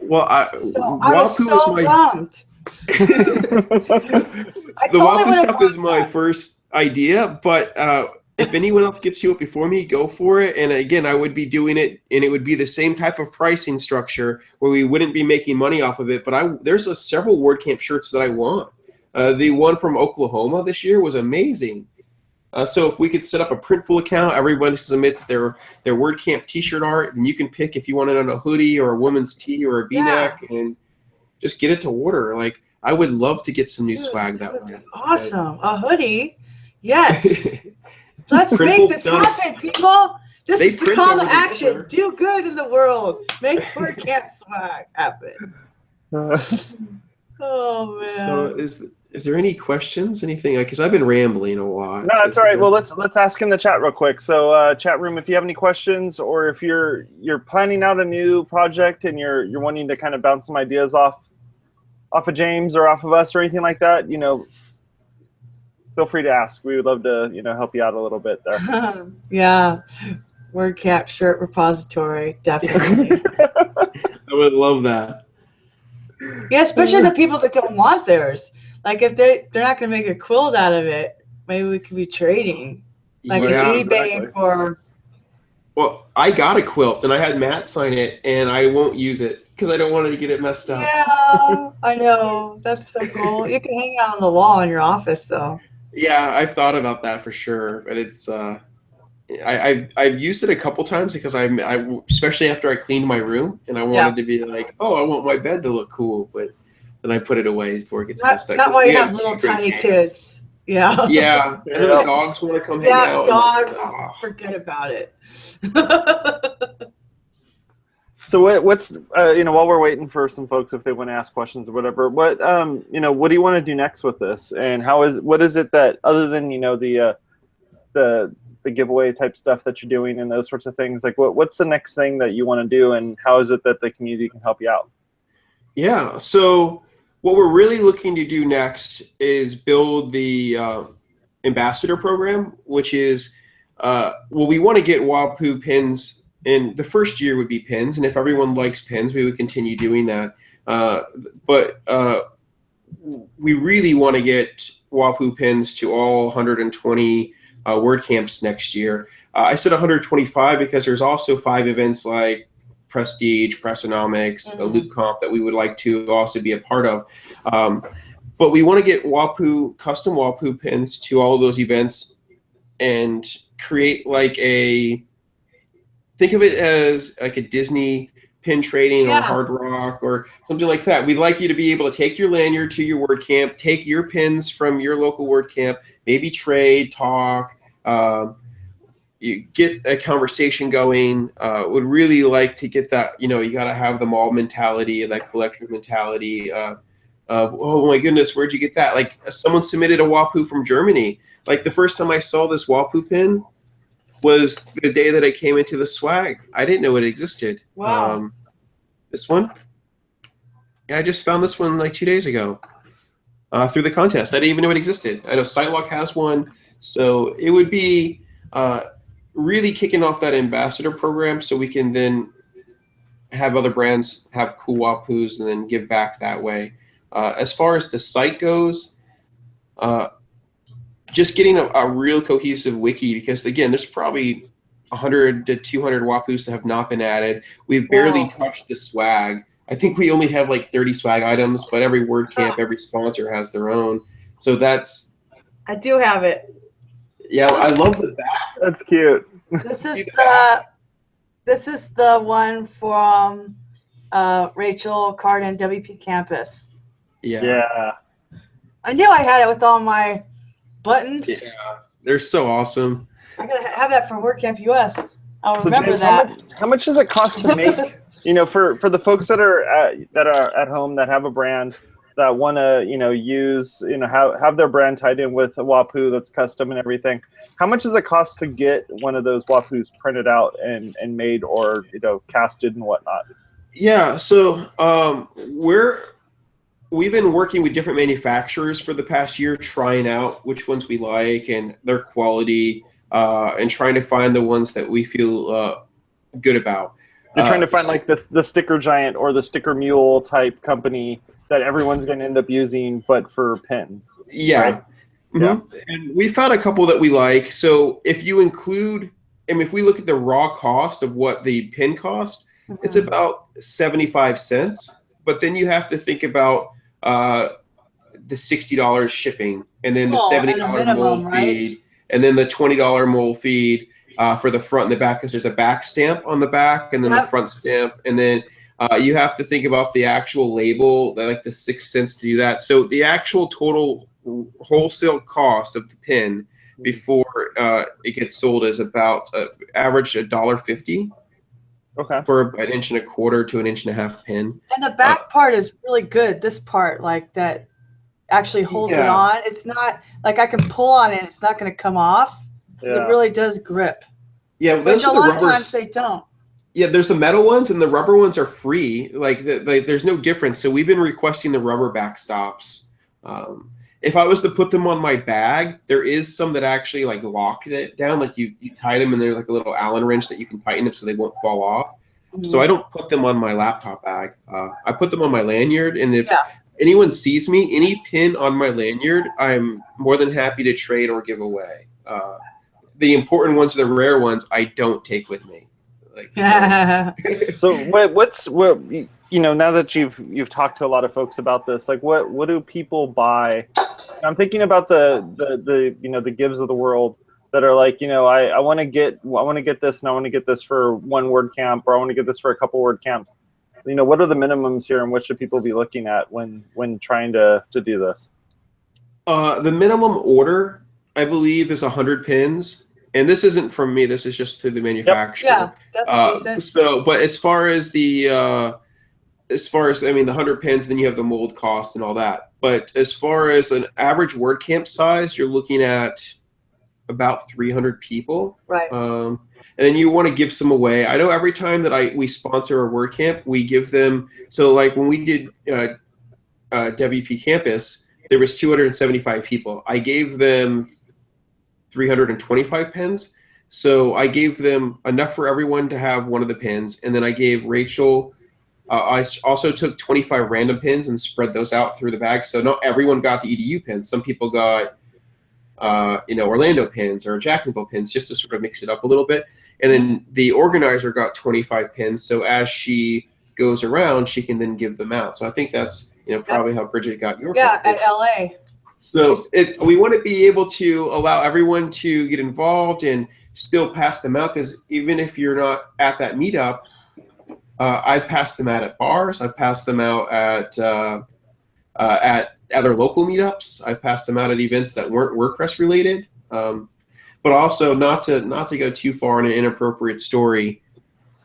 Well, I was so bummed. The WAPU stuff is my first idea, but if anyone else gets to it before me, go for it. And again, I would be doing it, and it would be the same type of pricing structure where we wouldn't be making money off of it. But there's several WordCamp shirts that I want. The one from Oklahoma this year was amazing. So if we could set up a Printful account, everybody submits their WordCamp T-shirt art, and you can pick if you want it on a hoodie or a woman's tee or a V-neck, and just get it to order. Like, I would love to get some new swag that way. Awesome, a hoodie, yes. Let's make this happen, people. This is the call to action. Do good in the world. Make WordCamp swag happen. Oh man. So is there any questions? Anything? Because I've been rambling a lot. No, it's all right. Well, let's ask in the chat real quick. So, chat room, if you have any questions, or if you're planning out a new project and you're wanting to kind of bounce some ideas off of James or off of us or anything like that, feel free to ask. We would love to, help you out a little bit there. Yeah, WordCamp shirt repository, definitely. I would love that. Yeah, especially the people that don't want theirs. Like if they're not going to make a quilt out of it, maybe we could be trading, like an eBay for. Well, I got a quilt and I had Matt sign it, and I won't use it because I don't want to get it messed up. Yeah, I know. That's so cool. You can hang it out on the wall in your office, though. Yeah, I've thought about that for sure, but it's I've used it a couple times because I especially after I cleaned my room and I wanted to be like, oh, I want my bed to look cool, but then I put it away before it gets messed up. Not while you have little tiny kids. Yeah. Yeah, and then the dogs want to come hang out. Yeah, dogs, forget about it. So what's while we're waiting for some folks if they want to ask questions or whatever, what do you want to do next with this, and what is it that, other than the giveaway type stuff that you're doing and those sorts of things, like what's the next thing that you want to do, and how is it that the community can help you out? Yeah, so what we're really looking to do next is build the ambassador program, which is we want to get WAPU pins. And the first year would be pins, and if everyone likes pins, we would continue doing that. But we really want to get WAPU pins to all 120 WordCamps next year. I said 125 because there's also 5 events like Prestige, Pressonomics, LoopConf that we would like to also be a part of. But we want to get custom WAPU pins to all of those events and create like think of it as like a Disney pin trading or Hard Rock or something like that. We'd like you to be able to take your lanyard to your WordCamp, take your pins from your local WordCamp, maybe trade, talk, you get a conversation going. Would really like to get that, you got to have the mall mentality, that collective mentality of, oh my goodness, where'd you get that? Like someone submitted a WAPU from Germany. Like the first time I saw this WAPU pin was the day that I came into the swag. I didn't know it existed. Wow. This one? Yeah, I just found this one like 2 days ago through the contest. I didn't even know it existed. I know Sidewalk has one. So it would be really kicking off that ambassador program so we can then have other brands have cool WAPUs and then give back that way. As far as the site goes, just getting a real cohesive wiki, because again, there's probably 100 to 200 WAPUs that have not been added. We've barely touched the swag. I think we only have like 30 swag items, but every WordCamp, every sponsor has their own. So that's. I do have it. Yeah, I love the back. That's cute. This is the one from Rachel Carden, WP Campus. Yeah. I knew I had it with all my buttons. Yeah, they're so awesome. I'm gonna have that for WordCamp US. I'll remember James, that. How much does it cost to make? For the folks that are at home that have a brand that want to use have their brand tied in with a WAPU that's custom and everything. How much does it cost to get one of those WAPUs printed out and made or casted and whatnot? Yeah, so we've been working with different manufacturers for the past year, trying out which ones we like and their quality, and trying to find the ones that we feel good about. You're trying to find like the sticker giant or the sticker mule type company that everyone's going to end up using, but for pins. Yeah. Right? Mm-hmm. Yeah. And we found a couple that we like. So if you include, if we look at the raw cost of what the pin cost, it's about 75 cents. But then you have to think about the $60 shipping, and then the $70 mold feed, and then the $20 mold feed for the front and the back, because there's a back stamp on the back, and then the front stamp, and then you have to think about the actual label, like the 6 cents to do that. So the actual total wholesale cost of the pin before it gets sold is about average $1.50. Okay. For an 1.25 inch to an 1.5 inch pin. And the back part is really good. This part, like that, actually holds it on. It's not like I can pull on it. It's not going to come off. It really does grip. Yeah, which a lot of times they don't. Yeah, there's the metal ones, and the rubber ones are free. Like there's no difference. So we've been requesting the rubber backstops. If I was to put them on my bag, there is some that actually like lock it down. Like you tie them, and they're like a little Allen wrench that you can tighten them so they won't fall off. So I don't put them on my laptop bag. I put them on my lanyard, and if anyone sees me, any pin on my lanyard, I'm more than happy to trade or give away. The important ones, the rare ones, I don't take with me. Like, so what's now that you've talked to a lot of folks about this, like what do people buy? I'm thinking about the Gives of the world that are like, I want to get this, and I want to get this for one WordCamp, or I want to get this for a couple WordCamps. What are the minimums here, and what should people be looking at when trying to do this? The minimum order, I believe, is 100 pins. And this isn't from me. This is just through the manufacturer. Yeah, that's decent. So, but as far as the 100 pins, then you have the mold cost and all that. But as far as an average WordCamp size, you're looking at about 300 people. Right. And then you want to give some away. I know every time that we sponsor a WordCamp, we give them. So like when we did WP Campus, there was 275 people. I gave them 325 pins. So I gave them enough for everyone to have one of the pins. And then I gave Rachel, I also took 25 random pins and spread those out through the bag. So not everyone got the EDU pins. Some people got, Orlando pins or Jacksonville pins, just to sort of mix it up a little bit. And then the organizer got 25 pins. So as she goes around, she can then give them out. So I think that's, probably how Bridget got your pins. at LA. So we want to be able to allow everyone to get involved and still pass them out, because even if you're not at that meetup, I've passed them out at bars. I've passed them out at other local meetups. I've passed them out at events that weren't WordPress related. But also not to go too far in an inappropriate story.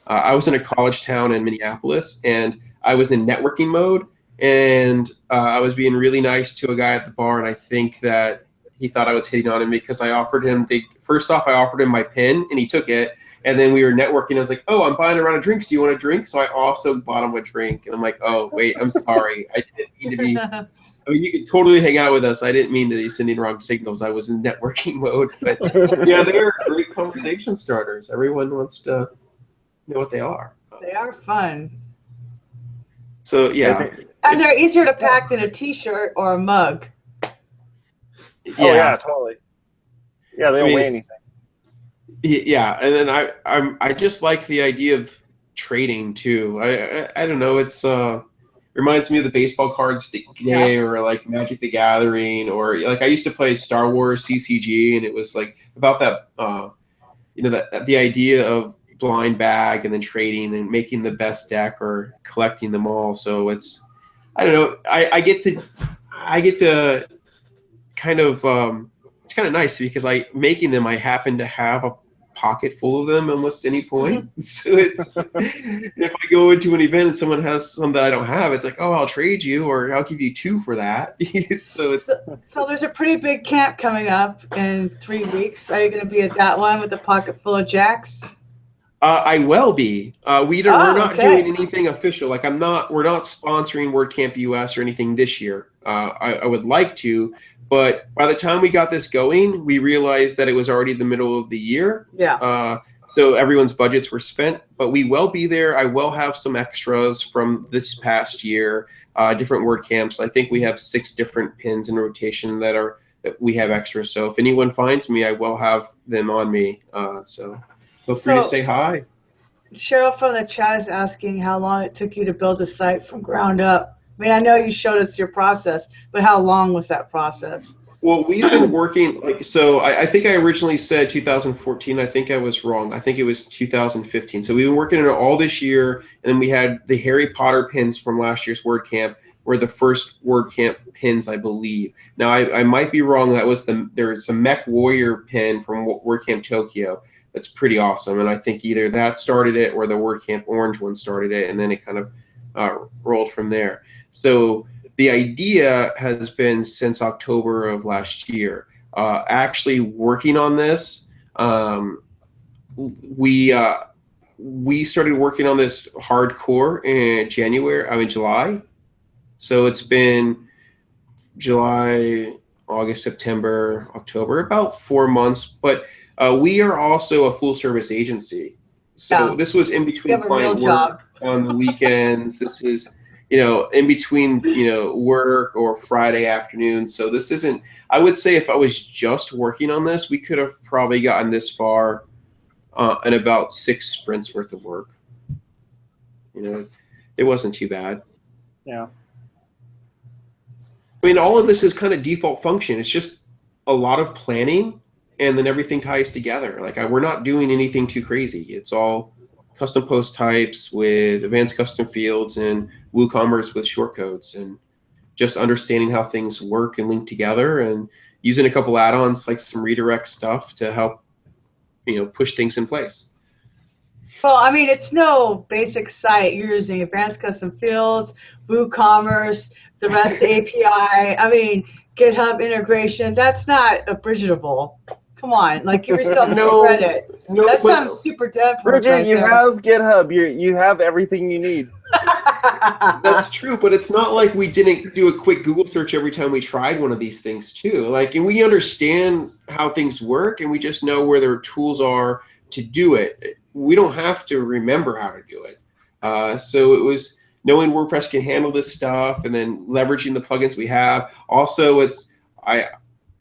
I was in a college town in Minneapolis, and I was in networking mode. And I was being really nice to a guy at the bar, and I think that he thought I was hitting on him because I offered him first off, I offered him my pin, and he took it. And then we were networking. I was like, "Oh, I'm buying a round of drinks. Do you want a drink?" So I also bought him a drink. And I'm like, "Oh, wait, I'm sorry. I didn't mean to be." I mean, you could totally hang out with us. I didn't mean to be sending wrong signals. I was in networking mode. But yeah, they're great conversation starters. Everyone wants to know what they are. They are fun. So yeah. And they're easier to pack than a T-shirt or a mug. Yeah. Oh yeah, totally. Yeah, they don't weigh anything. Yeah, and then I just like the idea of trading too. I don't know. It's reminds me of the baseball cards day, or like Magic the Gathering, or like I used to play Star Wars CCG, and it was like about that that the idea of blind bag and then trading and making the best deck or collecting them all. So it's, I don't know, I get to kind of it's kind of nice because making them, I happen to have a pocket full of them almost any point. So it's if I go into an event and someone has some that I don't have, it's like, oh, I'll trade you, or I'll give you 2 for that. So there's a pretty big camp coming up in 3 weeks. Are you going to be at that one with a pocket full of jacks? I will be. We're not doing anything official. Like we're not sponsoring WordCamp US or anything this year. I would like to, but by the time we got this going, we realized that it was already the middle of the year. Yeah. So everyone's budgets were spent, but we will be there. I will have some extras from this past year, different WordCamps. I think we have 6 different pins in rotation that we have extras. So if anyone finds me, I will have them on me. So feel free to say hi. Cheryl from the chat is asking how long it took you to build a site from ground up. I mean, I know you showed us your process, but how long was that process? Well, we've been working, I think I originally said 2014. I think I was wrong. I think it was 2015. So we've been working on it all this year, and then we had the Harry Potter pins from last year's WordCamp were the first WordCamp pins, I believe. Now, I might be wrong. There's a Mech Warrior pin from WordCamp Tokyo. That's pretty awesome, and I think either that started it or the WordCamp Orange one started it, and then it kind of rolled from there. So the idea has been since October of last year. Actually working on this, we started working on this hardcore in July. So it's been July, August, September, October, about 4 months. But we are also a full service agency. So this was in between client work on the weekends. This is, in between, work or Friday afternoon. So this isn't, I would say if I was just working on this, we could have probably gotten this far in about 6 sprints worth of work. It wasn't too bad. Yeah. I mean, all of this is kind of default function. It's just a lot of planning, and then everything ties together. Like we're not doing anything too crazy. It's all custom post types with advanced custom fields and WooCommerce with shortcodes, and just understanding how things work and link together, and using a couple add-ons like some redirect stuff to help, push things in place. Well, I mean, it's no basic site. You're using advanced custom fields, WooCommerce, the REST API. I mean, GitHub integration. That's not abridgeable. Come on, give yourself some credit. That's some super dev. Bridget, you have GitHub. You have everything you need. That's true, but it's not like we didn't do a quick Google search every time we tried one of these things too. And we understand how things work, and we just know where their tools are to do it. We don't have to remember how to do it. So it was knowing WordPress can handle this stuff, and then leveraging the plugins we have. Also,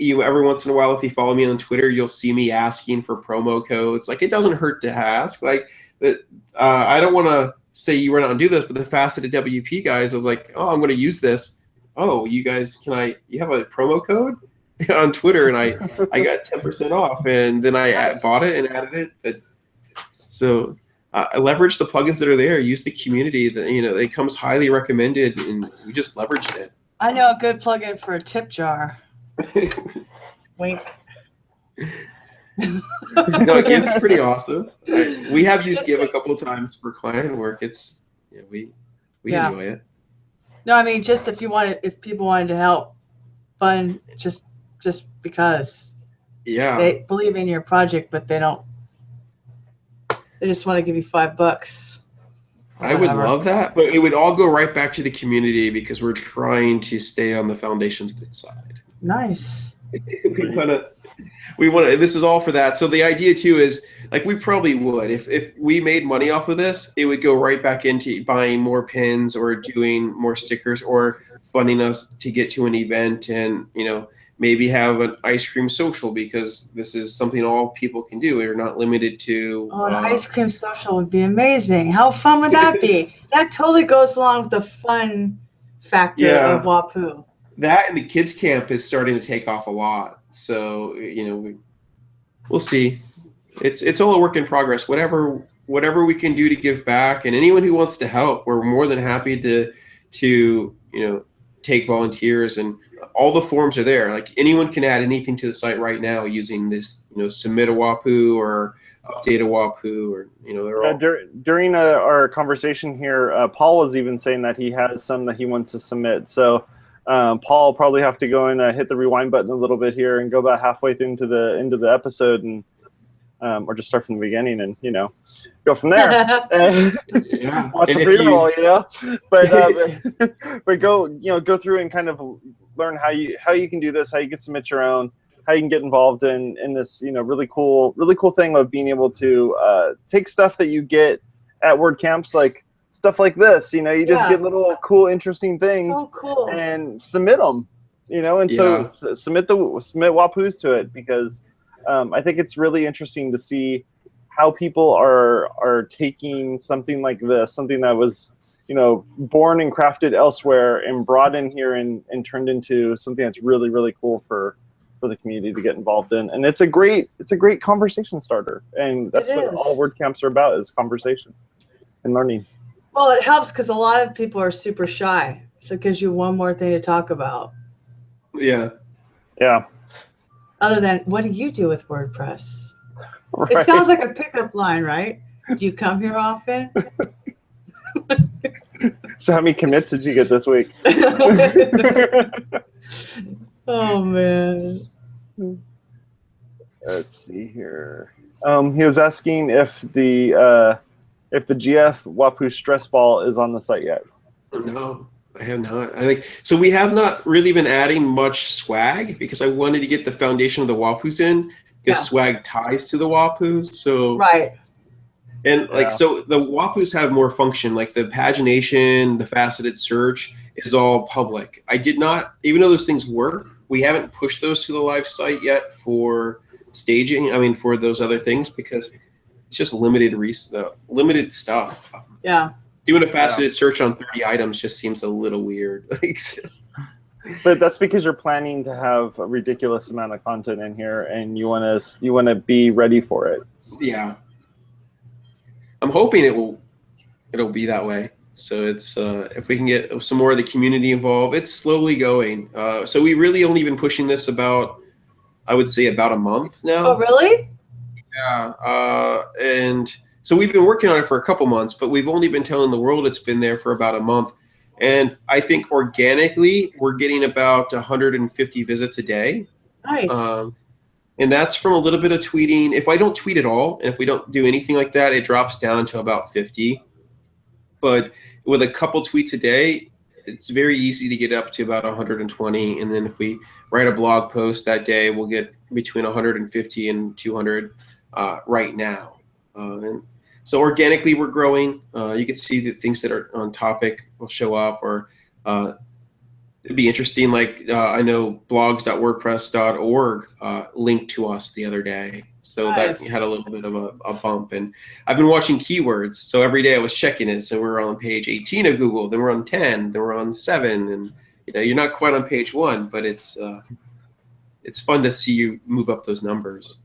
every once in a while, if you follow me on Twitter, you'll see me asking for promo codes. It doesn't hurt to ask. I don't want to say you were not going to do this, but the faceted WP guys, I was like, oh, I'm going to use this. Oh, you guys, you have a promo code on Twitter? And I got 10% off, and then I bought it and added it. So I leveraged the plugins that are there, use the community that, it comes highly recommended, and we just leveraged it. I know a good plugin for a tip jar. Wink. No, Giv's pretty awesome. We have used Give a couple of times for client work. It's we enjoy it. No, I mean, just if people wanted to help fund, just because they believe in your project, but they just want to give you $5. I would love that, but it would all go right back to the community, because we're trying to stay on the foundation's good side. Nice. we want to. This is all for that. So the idea too is, we probably would, if we made money off of this, it would go right back into buying more pins or doing more stickers or funding us to get to an event and maybe have an ice cream social, because this is something all people can do. We're not limited to. Oh, an ice cream social would be amazing. How fun would that be? That totally goes along with the fun factor of WAPU. That and the kids camp is starting to take off a lot. So, you know, we'll see. It's all a work in progress. Whatever we can do to give back, and anyone who wants to help, we're more than happy to you know, take volunteers, and all the forms are there. Like, anyone can add anything to the site right now using this, you know, submit a WAPU or update a WAPU, or, you know, they're all. During our conversation here, Paul was even saying that he has some that he wants to submit. So Paul will probably have to go and hit the rewind button a little bit here and go about halfway into the episode, and or just start from the beginning and, you know, go from there. Yeah. Watch the pre-roll, you know. But go through and kind of learn how you can do this, how you can submit your own, how you can get involved in this, you know, really cool thing of being able to take stuff that you get at WordCamps, like stuff like this. You know, you just get little cool, interesting things and submit them. You know, and so submit WAPUs to it, because I think it's really interesting to see how people are taking something like this, something that was, you know, born and crafted elsewhere, and brought in here and turned into something that's really, really cool for the community to get involved in. And it's a great conversation starter. And that's what all WordCamps are about, is conversation and learning. Well, it helps because a lot of people are super shy. So it gives you one more thing to talk about. Yeah. Yeah. Other than, what do you do with WordPress? Right. It sounds like a pickup line, right? Do you come here often? So how many commits did you get this week? Oh, man. Let's see here. He was asking if the GF WAPU stress ball is on the site yet. No, I have not. I think so. We have not really been adding much swag, because I wanted to get the foundation of the WAPUs in, because swag ties to the WAPUs. So right. And like, so the WAPUs have more function, like the pagination, the faceted search is all public. I did not, even though those things work, we haven't pushed those to the live site yet for staging. I mean, for those other things, because it's just limited stuff. Yeah. Doing a faceted search on 30 items just seems a little weird. But that's because you're planning to have a ridiculous amount of content in here, and you want to be ready for it. Yeah. I'm hoping it'll be that way. So it's if we can get some more of the community involved, it's slowly going. So we really only been pushing this about, I would say, about a month now. Oh, really? Yeah. And so we've been working on it for a couple months, but we've only been telling the world it's been there for about a month. And I think organically we're getting about 150 visits a day. Nice. And that's from a little bit of tweeting. If I don't tweet at all, and if we don't do anything like that, it drops down to about 50. But with a couple tweets a day, it's very easy to get up to about 120. And then if we write a blog post that day, we'll get between 150 and 200 right now. And so organically, we're growing. You can see the things that are on topic will show up, or it'd be interesting. Like I know blogs.wordpress.org linked to us the other day. So that had a little bit of a bump. And I've been watching keywords. So every day I was checking it. So we're on page 18 of Google, then we're on 10, then we're on 7. And you know, you're not quite on page 1, but it's fun to see you move up those numbers.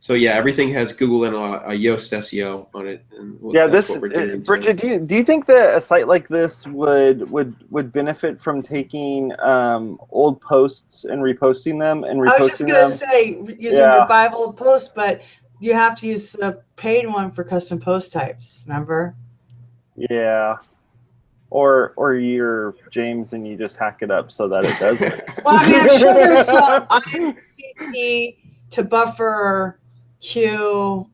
So yeah, everything has Google and a Yoast SEO on it. And that's what we're doing. Bridget, do you think that a site like this would benefit from taking old posts and reposting them and reposting them? I was just gonna say using revival posts, but you have to use a paid one for custom post types. Remember? Yeah. Or you're James and you just hack it up so that it does it. Well, I mean, I'm sure there's some IMCP to buffer Q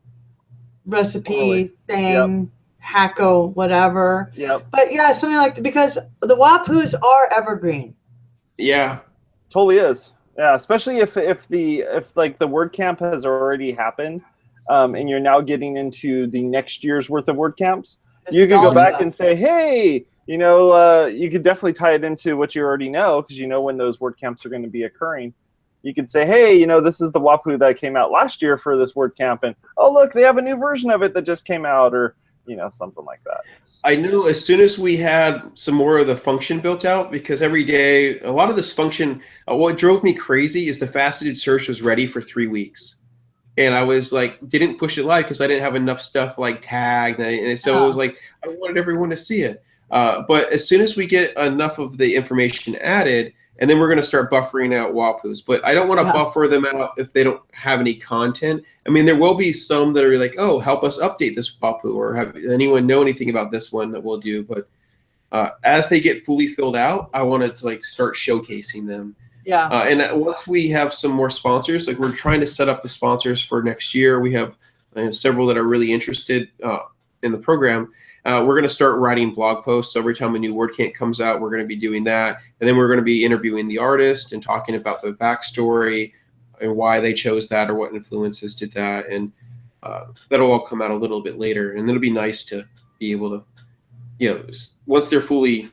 recipe thing, Hacko, whatever. Yep. But yeah, something like that, because the WAPUs are evergreen. Yeah. Totally is. Yeah, especially if like the WordCamp has already happened, and you're now getting into the next year's worth of WordCamps, you can go back and say, hey, you could definitely tie it into what you already know, because you know when those WordCamps are going to be occurring. You could say, hey, this is the WAPU that came out last year for this WordCamp, and oh, look, they have a new version of it that just came out, or something like that. I know as soon as we had some more of the function built out, because every day, a lot of this function, what drove me crazy is the faceted search was ready for 3 weeks. And I was like, didn't push it live because I didn't have enough stuff like tagged. And so it was like, I wanted everyone to see it. But as soon as we get enough of the information added, and then we're going to start buffering out WAPUs. But I don't want to buffer them out if they don't have any content. I mean, there will be some that are like, oh, help us update this WAPU, or have anyone know anything about this one that we'll do. But as they get fully filled out, I want to start showcasing them. Yeah. And once we have some more sponsors, we're trying to set up the sponsors for next year. We have several that are really interested in the program. We're going to start writing blog posts. So every time a new WordCamp comes out, we're going to be doing that. And then we're going to be interviewing the artist and talking about the backstory and why they chose that or what influences did that. And that'll all come out a little bit later. And it'll be nice to be able to, once they're fully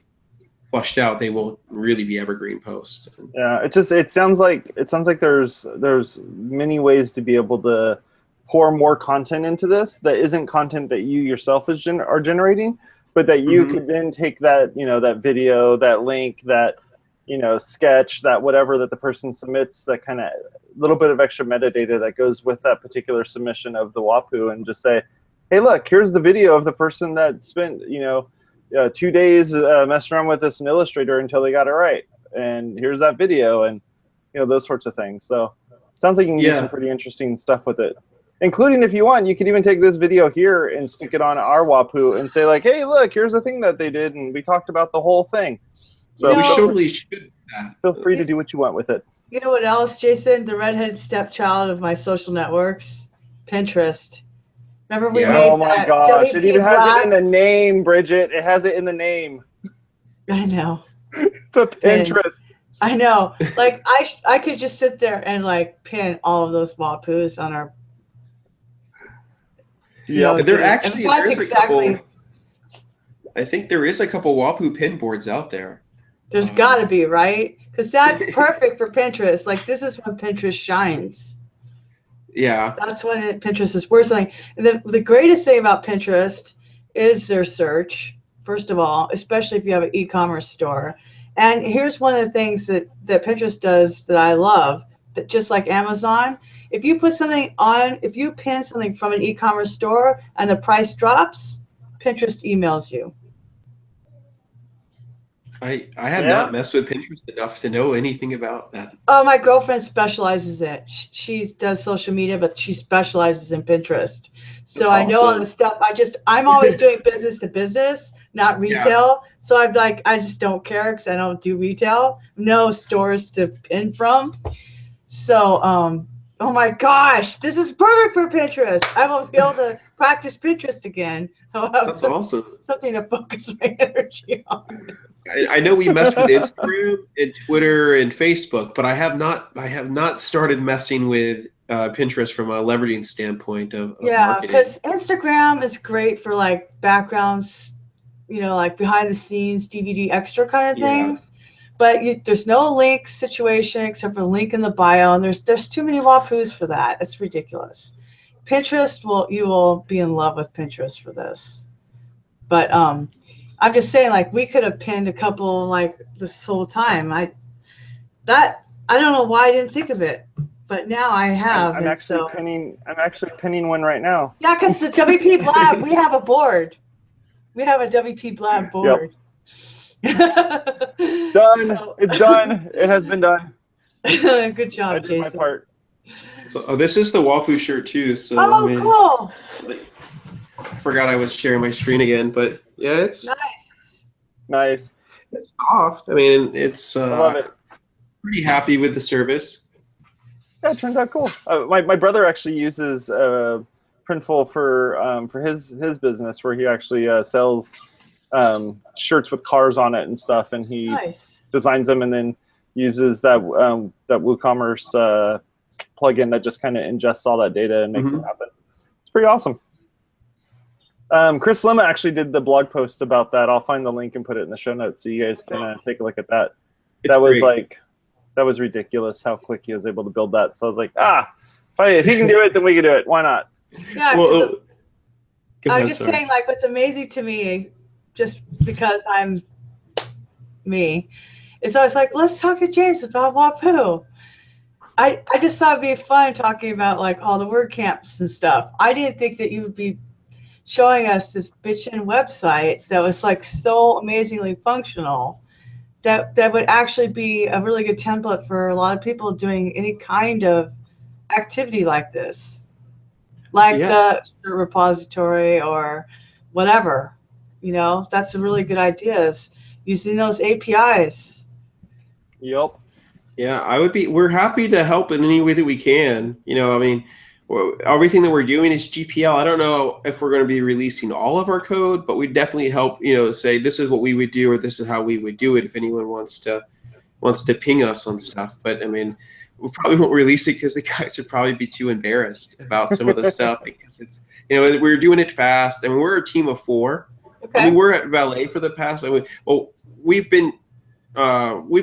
flushed out, they will really be evergreen posts. Yeah, it sounds like there's many ways to be able to pour more content into this that isn't content that you yourself are generating, but that you could then take that that video, that link, that sketch, that whatever that the person submits, that kind of little bit of extra metadata that goes with that particular submission of the WAPU, and just say, hey, look, here's the video of the person that spent 2 days messing around with this in Illustrator until they got it right, and here's that video, and those sorts of things. So sounds like you can do some pretty interesting stuff with it. Including, if you want, you could even take this video here and stick it on our WAPU and say, like, hey, look, here's the thing that they did, and we talked about the whole thing. So we totally should. Feel free to do what you want with it. You know what else, Jason? The redhead stepchild of my social networks, Pinterest. Remember we made oh my gosh, it even has it in the name, Bridget. It has it in the name. I know. The Pinterest. I know. Like, I could just sit there and pin all of those WAPUs on our. Yeah, there actually there's a couple. I think there is a couple WAPU pin boards out there. There's got to be, right? Because that's perfect for Pinterest. Like, this is when Pinterest shines. Yeah. That's when Pinterest is worth something. The greatest thing about Pinterest is their search, first of all, especially if you have an e-commerce store. And here's one of the things that Pinterest does that I love, that just like Amazon, if you put something on, if you pin something from an e-commerce store and the price drops, Pinterest emails you. I have not messed with Pinterest enough to know anything about that. Oh, my girlfriend specializes in it. She does social media, but she specializes in Pinterest. So I know all the stuff. I'm always doing business to business, not retail. Yeah. So I just don't care because I don't do retail. No stores to pin from. So, oh my gosh, this is perfect for Pinterest. I will be able to practice Pinterest again. I'll have something to focus my energy on. I know we messed with Instagram and Twitter and Facebook, but I have not started messing with Pinterest from a leveraging standpoint of marketing. Because Instagram is great for backgrounds, behind the scenes, DVD extra kind of things. But there's no link situation except for the link in the bio, and there's too many WAPUs for that. It's ridiculous. Pinterest you will be in love with Pinterest for this. But I'm just saying, we could have pinned a couple this whole time. I don't know why I didn't think of it, but now I have. I'm actually pinning one right now. Yeah, because the WPblab, we have a board. We have a WPblab board. Yep. Done. It's done. It has been done. Good job, I did Jason. my part. So, this is the WAPU shirt too. So cool. Forgot I was sharing my screen again, but yeah, it's nice. It's soft. I mean, it's I love it. Pretty happy with the service. Yeah, it turns out cool. My brother actually uses Printful for his business, where he actually sells shirts with cars on it and stuff, and he designs them and then uses that WooCommerce plugin that just kind of ingests all that data and makes it happen. It's pretty awesome. Chris Lemma actually did the blog post about that. I'll find the link and put it in the show notes so you guys can take a look at that. That was ridiculous how quick he was able to build that. So I was like, if he can do it, then we can do it. Why not? Yeah, I was just saying, like, what's amazing to me, just because I'm me, is I was like, let's talk to James about WAPU. I just thought it'd be fun talking about like all the WordCamps and stuff. I didn't think that you would be showing us this bitchin' website that was like so amazingly functional that would actually be a really good template for a lot of people doing any kind of activity like this, like the repository or whatever. You know, that's a really good idea, is using those APIs. Yep. Yeah, we're happy to help in any way that we can. You know, I mean, everything that we're doing is GPL. I don't know if we're going to be releasing all of our code, but we definitely help, you know, say this is what we would do or this is how we would do it if anyone wants to ping us on stuff. But I mean, we probably won't release it because the guys would probably be too embarrassed about some of the stuff, because it's, you know, we're doing it fast. I mean, we're a team of 4. Okay. I mean, we're at Valet for the past, we've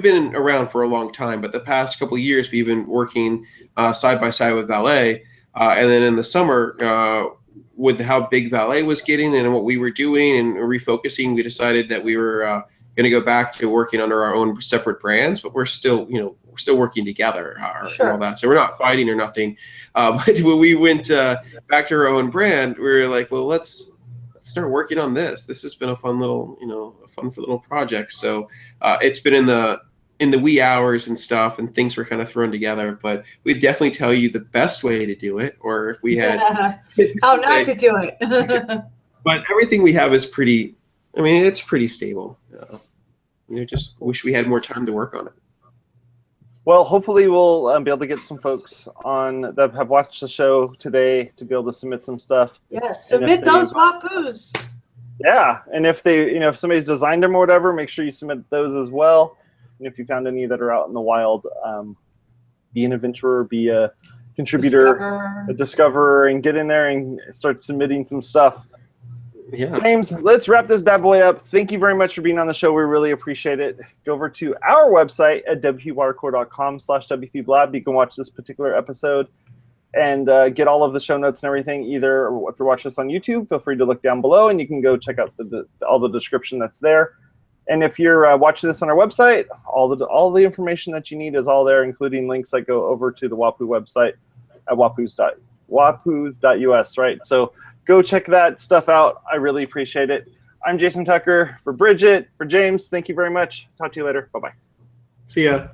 been around for a long time, but the past couple of years we've been working side by side with Valet. And then in the summer, with how big Valet was getting and what we were doing and refocusing, we decided that we were going to go back to working under our own separate brands, but we're still, you know, we're still working together and all that. So we're not fighting or nothing. But when we went back to our own brand, we were like, well, let's start working on this. This has been a fun little, you know, little project. So it's been in the wee hours and stuff, and things were kind of thrown together, but we'd definitely tell you the best way to do it, or if we had how not to do it. But everything we have is pretty, I mean, it's pretty stable. You know, just wish we had more time to work on it. Well, hopefully we'll be able to get some folks on that have watched the show today to be able to submit some stuff. Yes, submit those WAPUUs. Yeah, and if they, you know, if somebody's designed them or whatever, make sure you submit those as well. And if you found any that are out in the wild, be an adventurer, be a contributor, a discoverer, and get in there and start submitting some stuff. Yeah. James, let's wrap this bad boy up. Thank you very much for being on the show. We really appreciate it. Go over to our website at WPwatercooler.com/WPblab. You can watch this particular episode and get all of the show notes and everything. Either if you're watching this on YouTube, feel free to look down below and you can go check out all the description that's there. And if you're watching this on our website, all the information that you need is all there, including links that go over to the WAPU website at wapuus.us, right? So go check that stuff out. I really appreciate it. I'm Jason Tucker. For Bridget, for James, thank you very much. Talk to you later. Bye-bye. See ya.